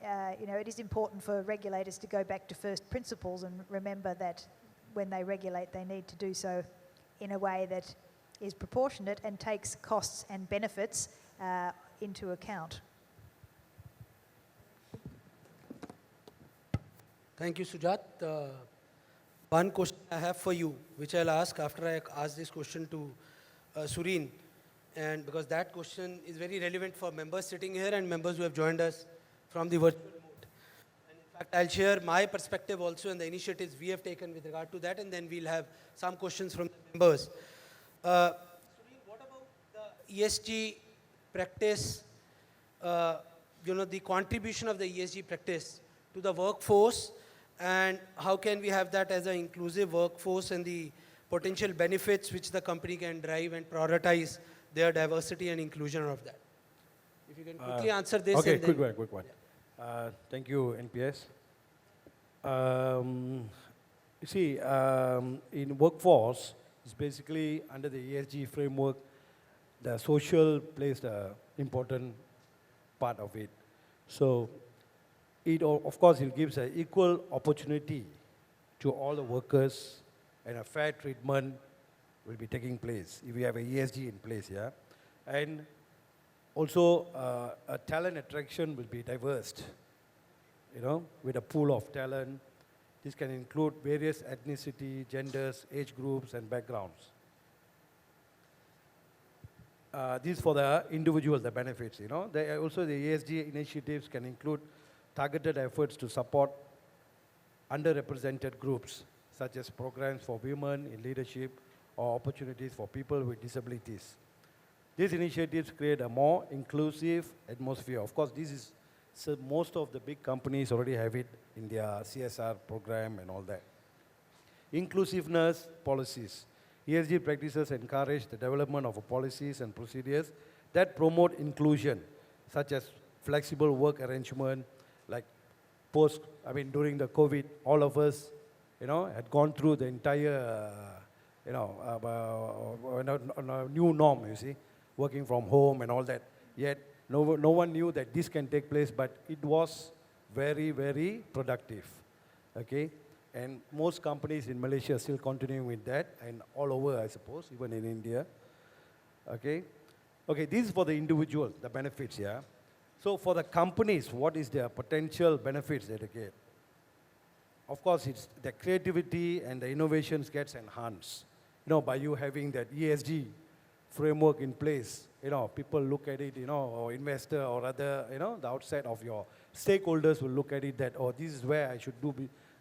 it is important for regulators to go back to first principles and remember that when they regulate, they need to do so in a way that is proportionate and takes costs and benefits into account. Thank you, Sujat. One question I have for you, which I'll ask after I ask this question to Sureen, and because that question is very relevant for members sitting here and members who have joined us from the virtual mode. And in fact, I'll share my perspective also and the initiatives we have taken with regard to that, and then we'll have some questions from the members. Sureen, what about the ESG practice, the contribution of the ESG practice to the workforce, and how can we have that as an inclusive workforce and the potential benefits which the company can drive and prioritize their diversity and inclusion of that? If you can quickly answer this. Okay, and then quick one. Thank you, NPS. Um, you see, in workforce, it's basically under the ESG framework, the social plays the important part of it. So, of course, it gives an equal opportunity to all the workers, and a fair treatment will be taking place if we have a ESG in place, yeah. And also, a talent attraction will be diverse, with a pool of talent. This can include various ethnicity, genders, age groups, and backgrounds. These for the individual, the benefits, Also, the ESG initiatives can include targeted efforts to support underrepresented groups, such as programs for women in leadership or opportunities for people with disabilities. These initiatives create a more inclusive atmosphere. Of course, so most of the big companies already have it in their CSR program and all that. Inclusiveness policies. ESG practices encourage the development of policies and procedures that promote inclusion, such as flexible work arrangement, like during the COVID, all of us, had gone through the entire, new norm, you see, working from home and all that. Yet, no one knew that this can take place, but it was very, very productive, okay? And most companies in Malaysia are still continuing with that, and all over, I suppose, even in India, okay? Okay, this is for the individual, the benefits, yeah? So for the companies, what is their potential benefits that they get? Of course, it's the creativity and the innovations gets enhanced, by you having that ESG framework in place. People look at it, or investor or other, the outside of your stakeholders will look at it that, oh, this is where I should do,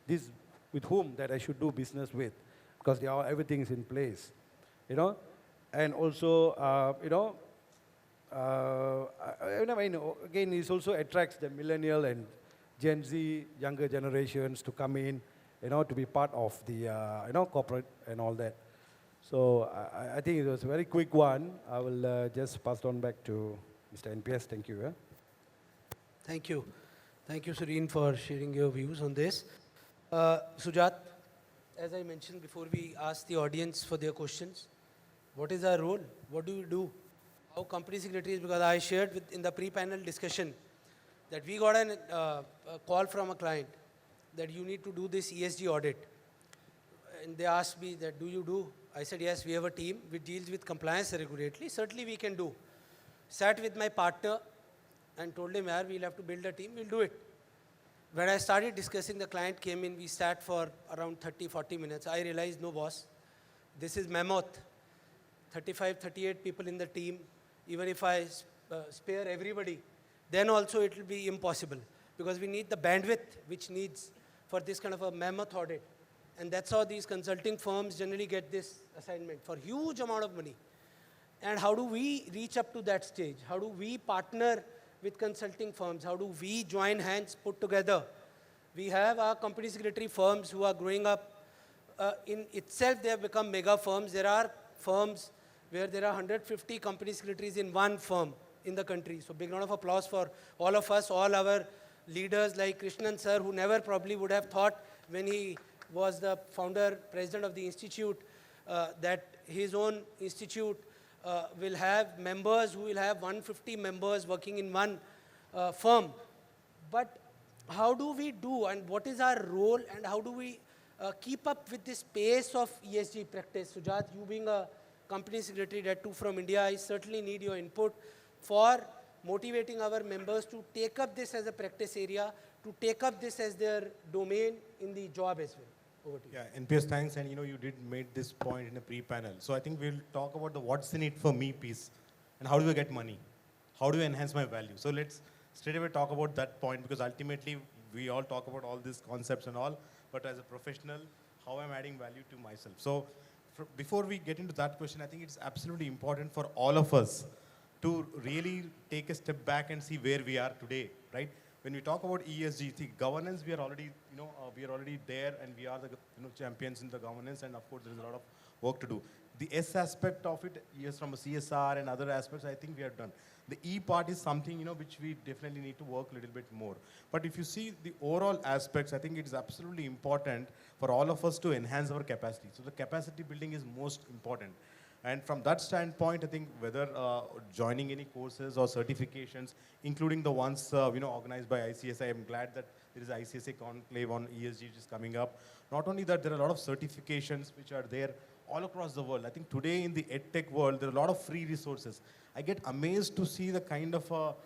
this with whom that I should do business with, because everything is in place, And also, again, it also attracts the millennial and Gen Z, younger generations to come in, to be part of the, corporate and all that. So I think it was a very quick one. I will just pass it on back to Mr. NPS. Thank you. Yeah? Thank you. Thank you, Sureen, for sharing your views on this. Sujat, as I mentioned before, we ask the audience for their questions. What is our role? What do we do? How company secretaries, because I shared in the pre-panel discussion that we got a call from a client that you need to do this ESG audit. And they asked me that, do you do? I said, yes, we have a team which deals with compliance regularly. Certainly we can do. Sat with my partner and told him, yeah, we'll have to build a team, we'll do it. When I started discussing, the client came in, we sat for around 30, 40 minutes. I realized, no boss, this is mammoth. 35, 38 people in the team. Even if I spare everybody, then also it will be impossible, because we need the bandwidth which needs for this kind of a mammoth audit. And that's how these consulting firms generally get this assignment for huge amount of money. And how do we reach up to that stage? How do we partner with consulting firms? How do we join hands, put together? We have our company secretary firms who are growing up. In itself, they have become mega firms. There are firms where there are 150 company secretaries in one firm in the country. So big round of applause for all of us, all our leaders like Krishnan sir, who never probably would have thought when he was the founder, president of the institute, that his own institute will have members who will have 150 members working in one firm. But how do we do, and what is our role, and how do we keep up with this pace of ESG practice? Sujat, you being a company secretary, that too from India, I certainly need your input for motivating our members to take up this as a practice area, to take up this as their domain in the job as well. Over to you. Yeah, NPS, thanks. And you did make this point in a pre-panel. So I think we'll talk about the what's in it for me piece, and how do I get money? How do I enhance my value? So let's straight away talk about that point, because ultimately we all talk about all these concepts and all, but as a professional, how I'm adding value to myself. So before we get into that question, I think it's absolutely important for all of us to really take a step back and see where we are today, right? When we talk about ESG, the governance, we are already, we are already there, and we are the champions in the governance, and of course there is a lot of work to do. The S aspect of it, yes, from a CSR and other aspects, I think we are done. The E part is something, which we definitely need to work a little bit more. But if you see the overall aspects, I think it is absolutely important for all of us to enhance our capacity. So the capacity building is most important. And from that standpoint, I think whether joining any courses or certifications, including the ones organized by ICSI, I'm glad that there is ICSI conclave on ESG which is coming up. Not only that, there are a lot of certifications which are there all across the world. I think today in the edtech world, there are a lot of free resources. I get amazed to see the kind of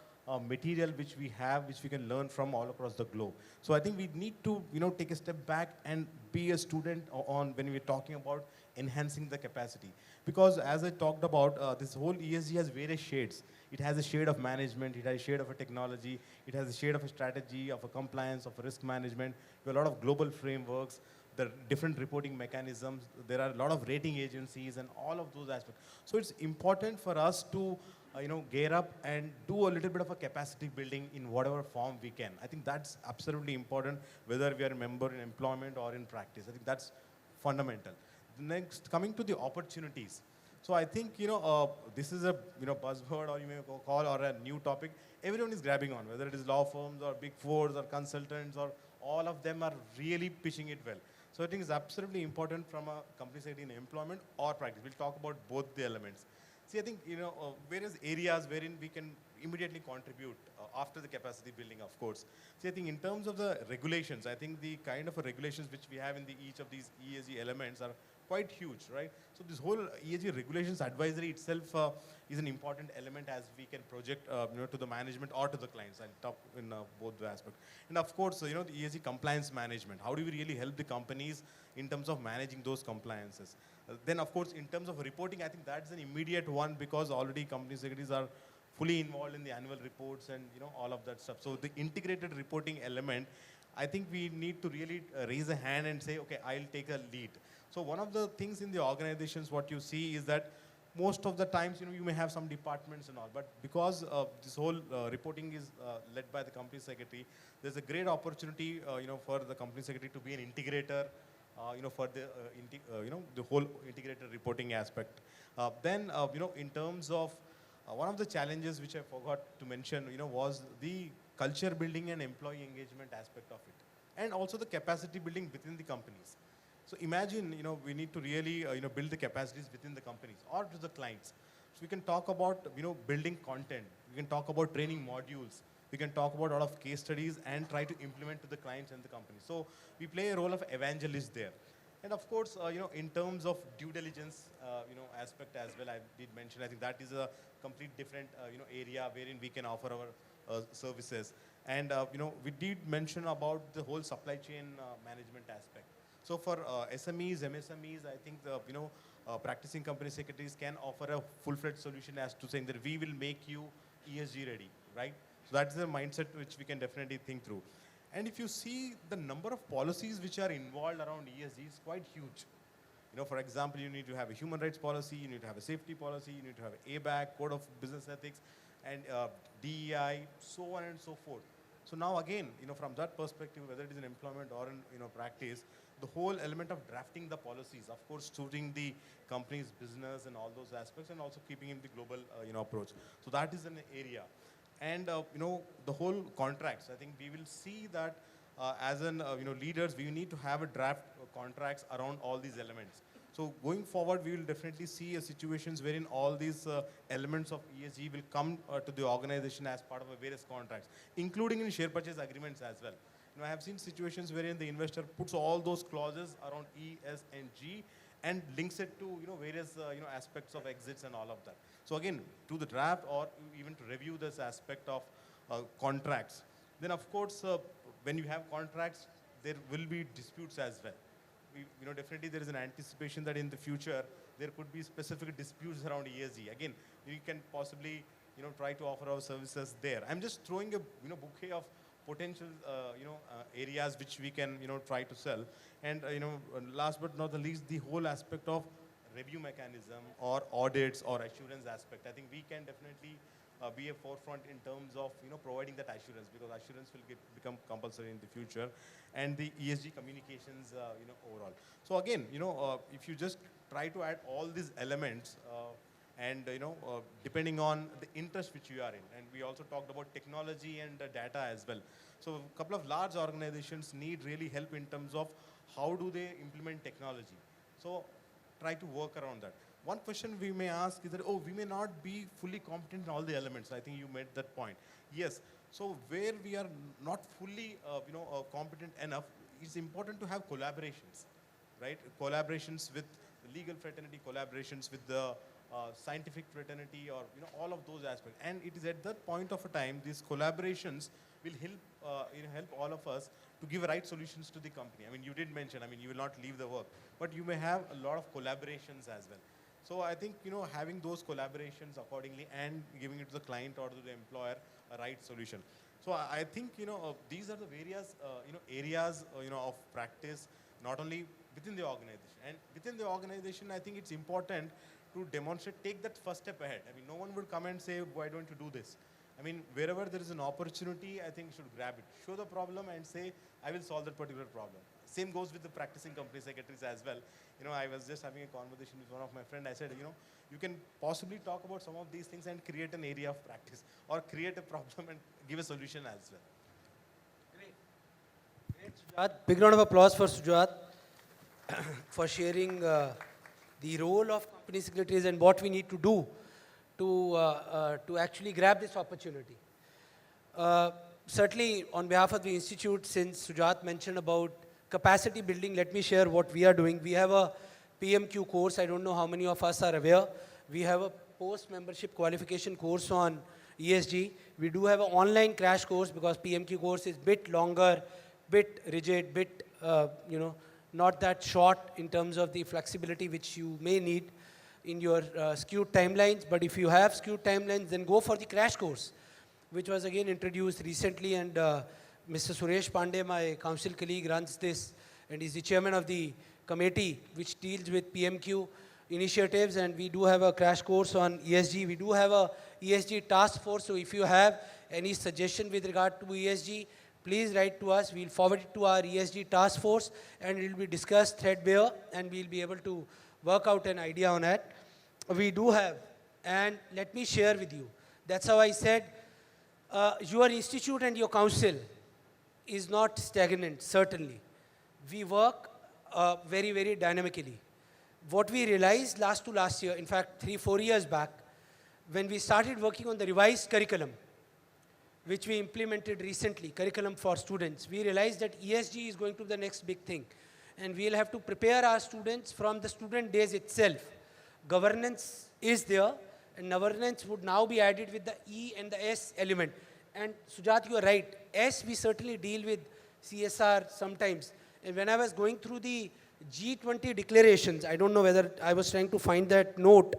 material which we have, which we can learn from all across the globe. So I think we need to, take a step back and be a student on when we're talking about enhancing the capacity. Because as I talked about, this whole ESG has various shades. It has a shade of management, it has a shade of a technology, it has a shade of a strategy, of a compliance, of a risk management. There are a lot of global frameworks, there are different reporting mechanisms, there are a lot of rating agencies and all of those aspects. So it's important for us to gear up and do a little bit of a capacity building in whatever form we can. I think that's absolutely important, whether we are a member in employment or in practice. I think that's fundamental. Next, coming to the opportunities. So I think, this is a, buzzword, or you may call, or a new topic. Everyone is grabbing on, whether it is law firms or big fours or consultants, or all of them are really pitching it well. So I think it's absolutely important from a company side in employment or practice. We'll talk about both the elements. See, I think, various areas wherein we can immediately contribute after the capacity building, of course. See, I think in terms of the regulations, I think the kind of regulations which we have in each of these ESG elements are quite huge, right? So this whole ESG regulations advisory itself is an important element as we can project, to the management or to the clients. I'll talk in both the aspects. And of course, the ESG compliance management. How do we really help the companies in terms of managing those compliances? Then, of course, in terms of reporting, I think that's an immediate one because already company secretaries are fully involved in the annual reports and all of that stuff. So the integrated reporting element, I think we need to really raise a hand and say, okay, I'll take a lead. So one of the things in the organizations, what you see is that most of the times, you may have some departments and all, but because this whole reporting is led by the company secretary, there's a great opportunity, for the company secretary to be an integrator, for the, the whole integrated reporting aspect. Then, in terms of one of the challenges which I forgot to mention, was the culture building and employee engagement aspect of it, and also the capacity building within the companies. So imagine, we need to really, build the capacities within the companies or to the clients. So we can talk about, building content. We can talk about training modules. We can talk about a lot of case studies and try to implement to the clients and the company. So we play a role of evangelist there. And of course, in terms of due diligence, aspect as well, I did mention, I think that is a complete different, area wherein we can offer our services. And, we did mention about the whole supply chain management aspect. So for SMEs, MSMEs, I think the, practicing company secretaries can offer a full-fledged solution as to saying that we will make you ESG ready, right? So that's the mindset which we can definitely think through. And if you see the number of policies which are involved around ESG is quite huge. For example, you need to have a human rights policy, you need to have a safety policy, you need to have an ABAC, Code of Business Ethics, and DEI, so on and so forth. So now again, from that perspective, whether it is in employment or in practice, the whole element of drafting the policies, of course, suiting the company's business and all those aspects, and also keeping in the global approach. So that is an area. And the whole contracts, I think we will see that as an leaders, we need to have a draft contracts around all these elements. So going forward, we will definitely see situations wherein all these elements of ESG will come to the organization as part of a various contracts, including in share purchase agreements as well. I have seen situations wherein the investor puts all those clauses around E, S, and G and links it to various aspects of exits and all of that. So again, to the draft or even to review this aspect of contracts. Then of course, when you have contracts, there will be disputes as well. Definitely there is an anticipation that in the future, there could be specific disputes around ESG. Again, we can possibly, try to offer our services there. I'm just throwing a, bouquet of potential, areas which we can, try to sell. And, last but not the least, the whole aspect of review mechanism or audits or assurance aspect. I think we can definitely be a forefront in terms of providing that assurance, because assurance will become compulsory in the future, and the ESG communications overall. So again, if you just try to add all these elements and depending on the interest which you are in. And we also talked about technology and data as well. So a couple of large organizations need really help in terms of how do they implement technology. So try to work around that. One question we may ask is that, oh, we may not be fully competent in all the elements. I think you made that point. Yes. So where we are not fully, competent enough, it's important to have collaborations, right? Collaborations with the legal fraternity, collaborations with the scientific fraternity, or all of those aspects. And it is at that point of a time, these collaborations will help all of us to give right solutions to the company. I mean, you did mention, you will not leave the work, but you may have a lot of collaborations as well. So I think, having those collaborations accordingly and giving it to the client or to the employer a right solution. So I think, these are the various, areas, of practice, not only within the organization. And within the organization, I think it's important to demonstrate, take that first step ahead. No one would come and say, why don't you do this? Wherever there is an opportunity, I think you should grab it. Show the problem and say, I will solve that particular problem. Same goes with the practicing company secretaries as well. I was just having a conversation with one of my friends. I said, you can possibly talk about some of these things and create an area of practice, or create a problem and give a solution as well. Great, Sujat. Big round of applause for Sujat for sharing the role of company secretaries and what we need to do to actually grab this opportunity. Certainly, on behalf of the Institute, since Sujat mentioned about capacity building, let me share what we are doing. We have a PMQ course. I don't know how many of us are aware. We have a post-membership qualification course on ESG. We do have an online crash course because PMQ course is bit longer, bit rigid, bit, not that short in terms of the flexibility which you may need in your skewed timelines. But if you have skewed timelines, then go for the crash course, which was again introduced recently, and Mr. Suresh Pandey, my council colleague, runs this, and is the chairman of the committee which deals with PMQ initiatives. And we do have a crash course on ESG. We do have a ESG task force. So if you have any suggestion with regard to ESG, please write to us. We'll forward it to our ESG task force, and it will be discussed threadbare, and we'll be able to work out an idea on that. We do have, and let me share with you. That's how I said, your institute and your council is not stagnant, certainly. We work very, very dynamically. What we realized last year, in fact, 3-4 years back, when we started working on the revised curriculum, which we implemented recently, curriculum for students, we realized that ESG is going to be the next big thing. And we'll have to prepare our students from the student days itself. Governance is there, and governance would now be added with the E and the S element. And Sujat, you are right. S, we certainly deal with CSR sometimes. And when I was going through the G20 declarations, I don't know whether I was trying to find that note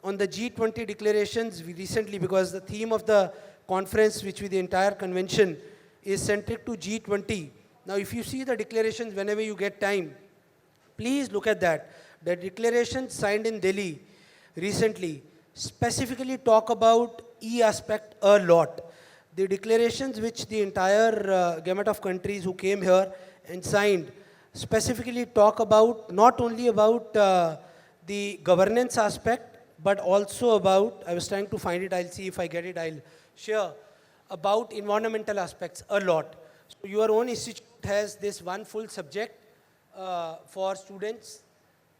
on the G20 declarations recently, because the theme of the conference, which with the entire convention, is centric to G20. Now, if you see the declarations whenever you get time, please look at that. The declarations signed in Delhi recently specifically talk about E aspect a lot. The declarations which the entire gamut of countries who came here and signed specifically talk about, not only about the governance aspect, but also about, I was trying to find it, I'll see if I get it, I'll share, about environmental aspects a lot. So your own institute has this one full subject for students.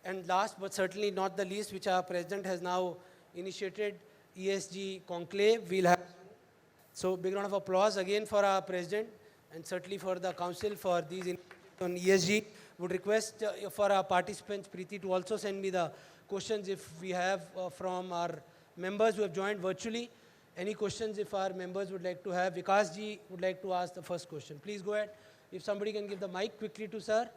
And last but certainly not the least, which our president has now initiated, ESG conclave. We'll have, so big round of applause again for our president, and certainly for the council for these on ESG. Would request for our participants, Preeti, to also send me the questions if we have from our members who have joined virtually. Any questions if our members would like to have? Vikas ji would like to ask the first question. Please go ahead. If somebody can give the mic quickly to sir.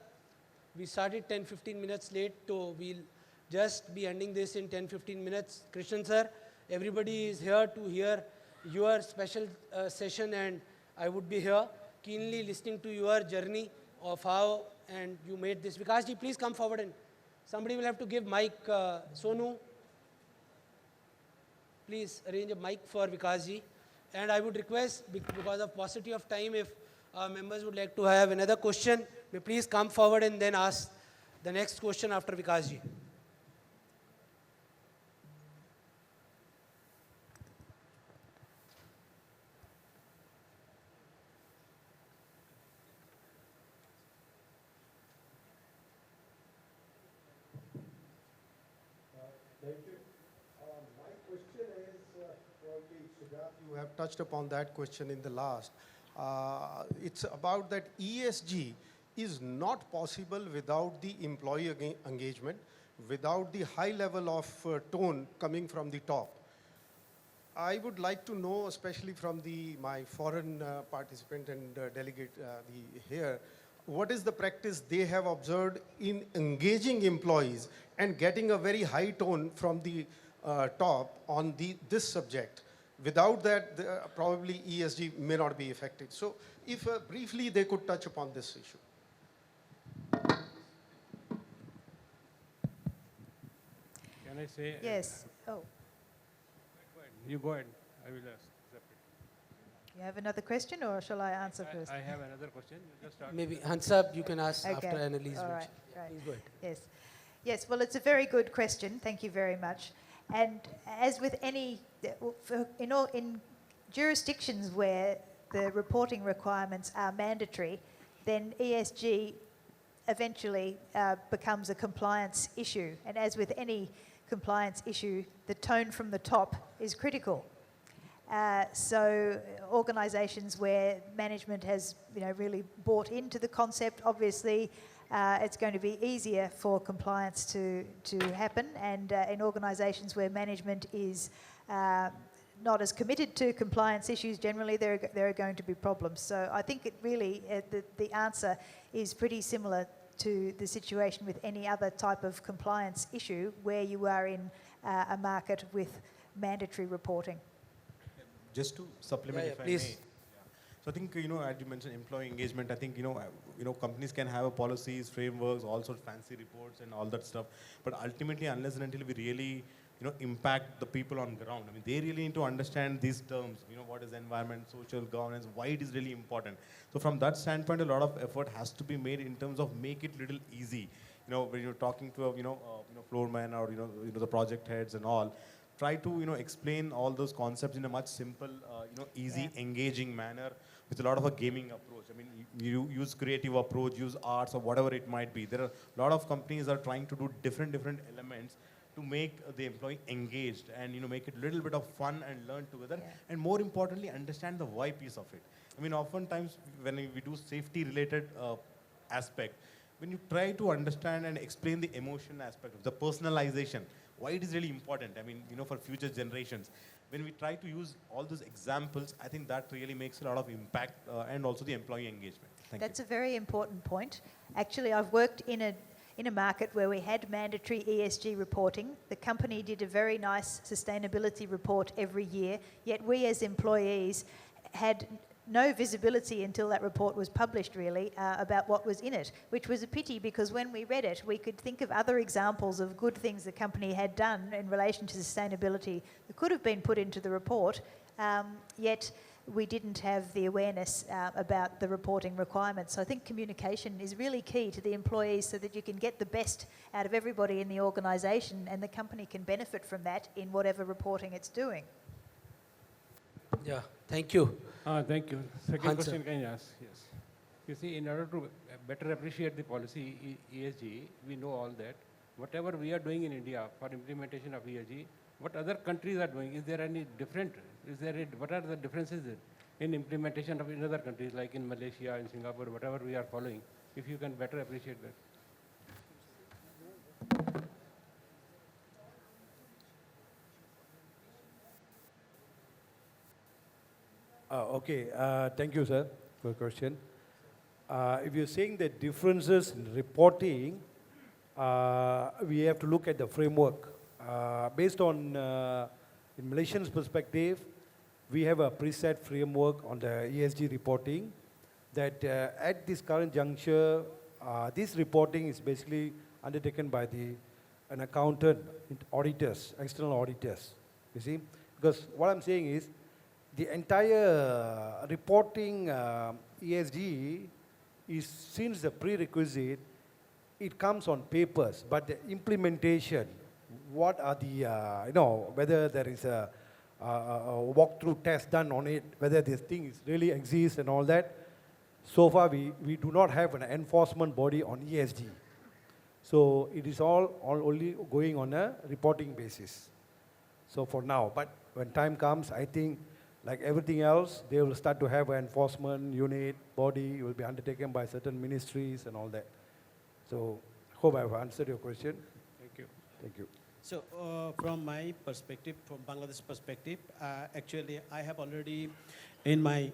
We started 10-15 minutes late, so we'll just be ending this in 10-15 minutes. Krishnan sir, everybody is here to hear your special session, and I would be here keenly listening to your journey of how and you made this. Vikas ji, please come forward, and somebody will have to give mic. Sonu, please arrange a mic for Vikas ji. And I would request, because of paucity of time, if members would like to have another question, may please come forward and then ask the next question after Vikas ji. My question is, probably, Sujat, you have touched upon that question in the last. It's about that ESG is not possible without the employee engagement, without the high level of tone coming from the top. I would like to know, especially from my foreign participant and delegate here, what is the practice they have observed in engaging employees and getting a very high tone from the top on this subject. Without that, probably ESG may not be effective. So if briefly they could touch upon this issue. Can I say? Yes. Oh, Go ahead. You go ahead. I will ask separate. you have another question, or shall I answer first? I have another question. You just start. Maybe Hansab, you can ask after Okay. Annalise. All right, mention. right. Please go ahead. Yes. Yes, well, it's a very good question. Thank you very much. And as with any, in jurisdictions where the reporting requirements are mandatory, then ESG eventually becomes a compliance issue. And as with any compliance issue, the tone from the top is critical. So organisations where management has, really bought into the concept, obviously, it's going to be easier for compliance to happen. And in organisations where management is not as committed to compliance issues, generally there are going to be problems. So I think it really, the answer is pretty similar to the situation with any other type of compliance issue where you are in a market with mandatory reporting. Just to supplement, Yeah, if I please. may. So I think, as you mentioned, employee engagement, I think, companies can have policies, frameworks, all sorts of fancy reports and all that stuff. But ultimately, unless and until we really, impact the people on ground, I mean, they really need to understand these terms, what is environment, social governance, why it is really important. So from that standpoint, a lot of effort has to be made in terms of make it little easy. When you're talking to a floor man or, the project heads and all, try to explain all those concepts in a much simple, easy, engaging manner with a lot of a gaming approach. I mean, you use creative approach, use arts or whatever it might be. There are a lot of companies are trying to do different elements to make the employee engaged and make it a little bit of fun and learn together. Yeah. And more importantly, understand the why piece of it. I mean, oftentimes when we do safety related aspect, when you try to understand and explain the emotion aspect of the personalization, why it is really important, I mean, for future generations. When we try to use all those examples, I think that really makes a lot of impact and also the employee engagement. Thank That's a very important point. Actually, I've worked in a market where we had mandatory ESG reporting. The company did a very nice sustainability report every year, yet we as employees had no visibility until that report was published, really, about what was in it, which was a pity because when we read it, we could think of other examples of good things the company had done in relation to sustainability that could have been put into the report, yet we didn't have the awareness about the reporting requirements. So I think communication is really key to the employees so that you can get the best out of everybody in the organisation and the company can benefit from that in whatever reporting it's doing. Yeah, thank you. Thank you. Second Answer. question can you ask? Yes. You see, in order to better appreciate the policy ESG, we know all that. Whatever we are doing in India for implementation of ESG, what other countries are doing, is there any different? What are the differences in implementation of in other countries, like in Malaysia, in Singapore, whatever we are following, if you can better appreciate that? Okay, thank you, sir, for the question. If you're saying the differences in reporting, we have to look at the framework. Based on, in Malaysian's perspective, we have a preset framework on the ESG reporting that at this current juncture, this reporting is basically undertaken by an accountant, auditors, external auditors, you see. Because what I'm saying is, the entire reporting ESG is, since the prerequisite, it comes on papers, but the implementation, what are the, whether there is a walkthrough test done on it, whether this thing really exists and all that, so far we do not have an enforcement body on ESG. So it is all only going on a reporting basis. So for now, but when time comes, I think like everything else, they will start to have an enforcement unit, body, will be undertaken by certain ministries and all that. So hope I've answered your question. Thank you. Thank you. So from my perspective, from Bangladesh perspective, actually I have already, in my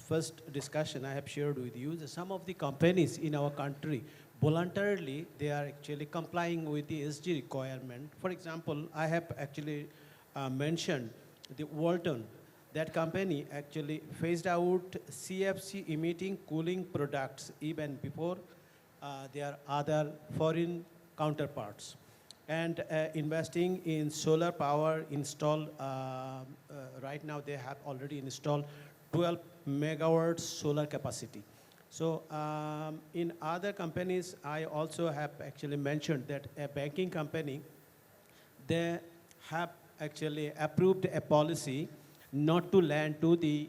first discussion, I have shared with you that some of the companies in our country, voluntarily, they are actually complying with the ESG requirement. For example, I have actually mentioned the Walton. That company actually phased out CFC emitting cooling products even before their other foreign counterparts, and investing in solar power installed, right now they have already installed 12 megawatts solar capacity. So in other companies, I also have actually mentioned that a banking company, they have actually approved a policy not to lend to the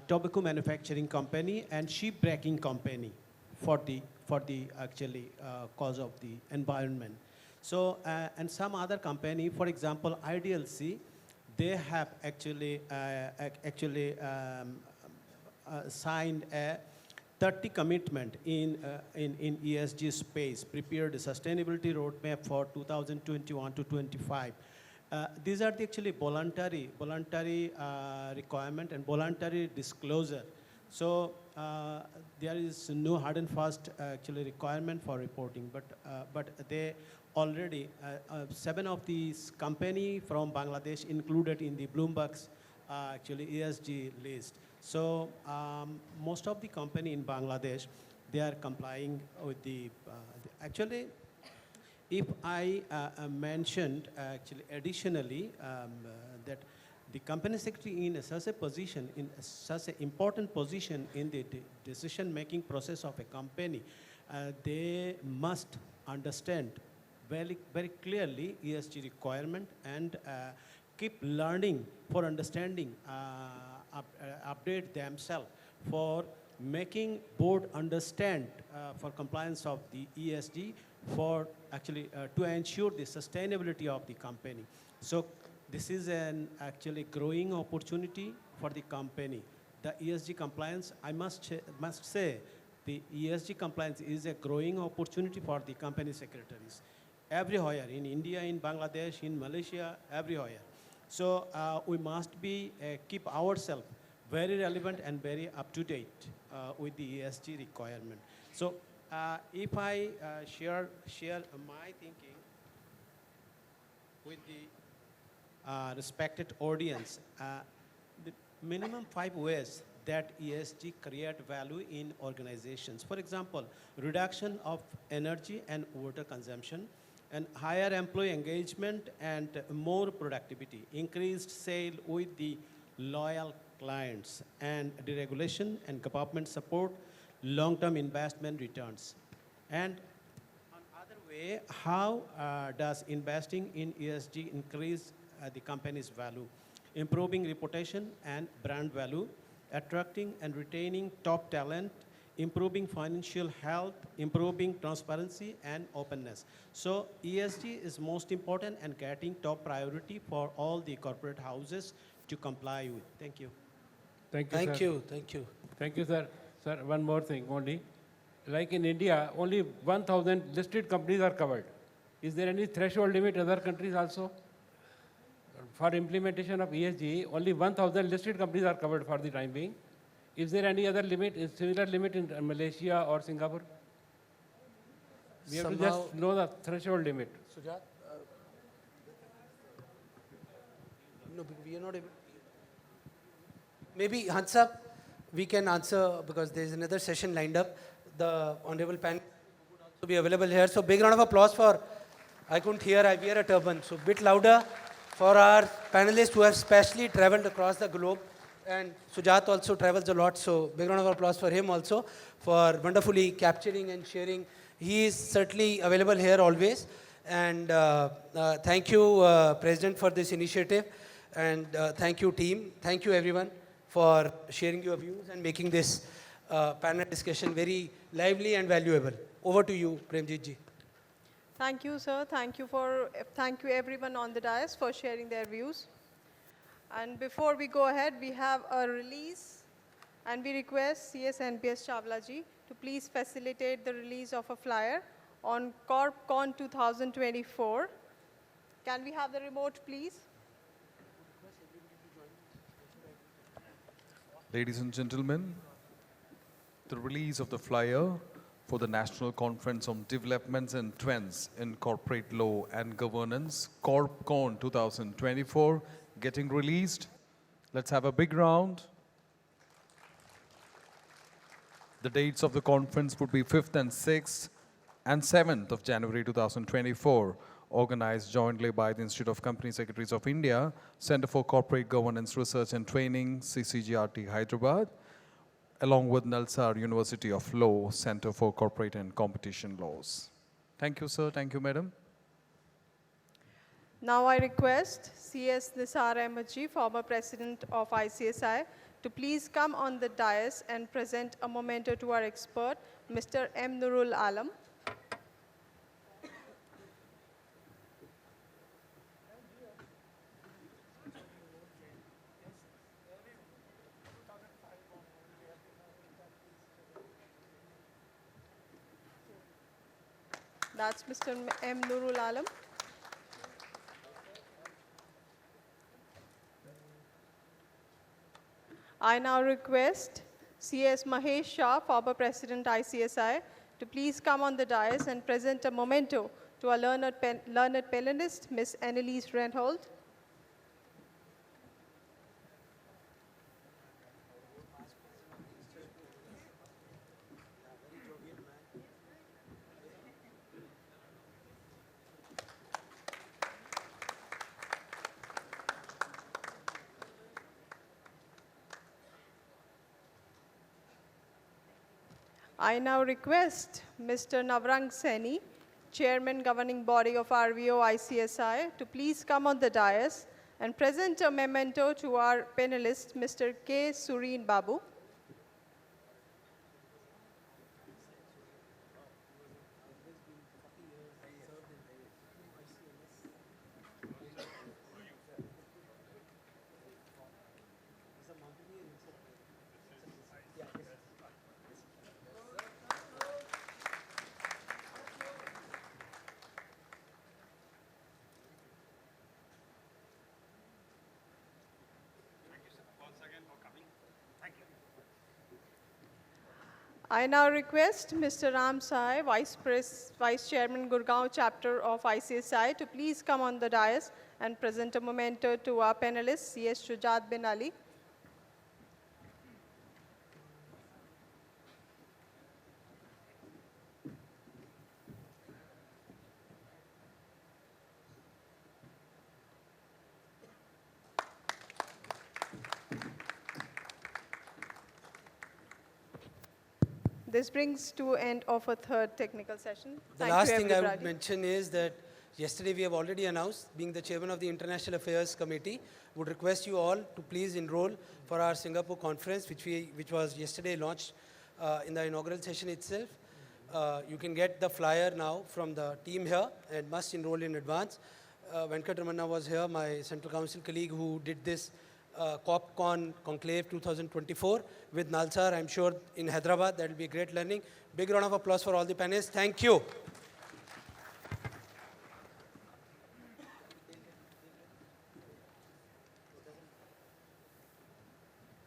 tobacco manufacturing company and sheep breaking company for the actually cause of the environment. So and some other company, for example, IDLC, they have actually signed a 30 commitment in ESG space, prepared a sustainability roadmap for 2021 to 25. These are the actually voluntary requirement and voluntary disclosure. So there is no hard and fast actually requirement for reporting, but they already 7 of these company from Bangladesh included in the Bloomberg's actually ESG list. So most of the company in Bangladesh, they are complying with the actually. If I mentioned actually additionally that the company secretary in such a position, in such an important position in the decision-making process of a company, they must understand very, very clearly ESG requirement and keep learning for understanding, update themselves for making board understand for compliance of the ESG, for actually to ensure the sustainability of the company. So this is an actually growing opportunity for the company. The ESG compliance, I must say, the ESG compliance is a growing opportunity for the company secretaries everywhere, in India, in Bangladesh, in Malaysia, everywhere. So we must be keep ourselves very relevant and very up to date with the ESG requirement. So if I share my thinking with the respected audience, the minimum 5 ways that ESG create value in organizations. For example, reduction of energy and water consumption, and higher employee engagement and more productivity, increased sale with the loyal clients, and deregulation and government support, long-term investment returns. And on other way, how does investing in ESG increase the company's value? Improving reputation and brand value, attracting and retaining top talent, improving financial health, improving transparency and openness. So ESG is most important and getting top priority for all the corporate houses to comply with. Thank you. Thank you, Thank sir. you, thank you. Thank you, sir. Sir, one more thing only. Like in India, only 1,000 listed companies are covered. Is there any threshold limit in other countries also? For implementation of ESG, only 1,000 listed companies are covered for the time being. Is there any other limit, a similar limit in Malaysia or Singapore? We have to just know the threshold limit. Sujat? No, but we are not able. Maybe Hansa, we can answer because there is another session lined up. The honorable panel would also be available here. So big round of applause for, I couldn't hear, I wear a turban. So bit louder for our panelists who have specially traveled across the globe. And Sujat also travels a lot, so big round of applause for him also for wonderfully capturing and sharing. He is certainly available here always. And thank you, President, for this initiative. And thank you, team. Thank you, everyone, for sharing your views and making this panel discussion very lively and valuable. Over to you, Premjit ji. Thank you, sir. Thank you everyone on the dais for sharing their views. And before we go ahead, we have a release, and we request CS NPS Chawla ji to please facilitate the release of a flyer on CorpCon 2024. Can we have the remote, please? Ladies and gentlemen, the release of the flyer for the National Conference on Developments and Trends in Corporate Law and Governance, CorpCon 2024, getting released. Let's have a big round. The dates of the conference would be 5th and 6th and 7th of January 2024, organized jointly by the Institute of Company Secretaries of India, Center for Corporate Governance Research and Training, CCGRT, Hyderabad, along with Nalsar University of Law, Center for Corporate and Competition Laws. Thank you, sir. Thank you, madam. Now I request CS Nisar Ahmed ji, former president of ICSI, to please come on the dais and present a memento to our expert, Mr. M. Nurul Alam. That's Mr. M. Nurul Alam. I now request CS Mahesh Shah, former president ICSI, to please come on the dais and present a memento to our learned panelist, Ms. Anneliese Reinhold. I now request Mr. Navrang Seni, Chairman Governing Body of RVO ICSI, to please come on the dais and present a memento to our panelist, Mr. K. Sureen Babu. I now request Mr. Ram Sai, Vice Chairman Gurgaon Chapter of ICSI, to please come on the dais and present a memento to our panelist, CS Shujat bin Ali. This brings to end of a third technical session. The Thank last you, thing I would everybody. mention is that yesterday we have already announced, being the chairman of the International Affairs Committee, would request you all to please enroll for our Singapore conference, which was yesterday launched in the inaugural session itself. You can get the flyer now from the team here and must enroll in advance. Venkat Ramana was here, my Central Council colleague who did this CorpCon Conclave 2024 with Nalsar. I'm sure in Hyderabad that will be great learning. Big round of applause for all the panelists. Thank you.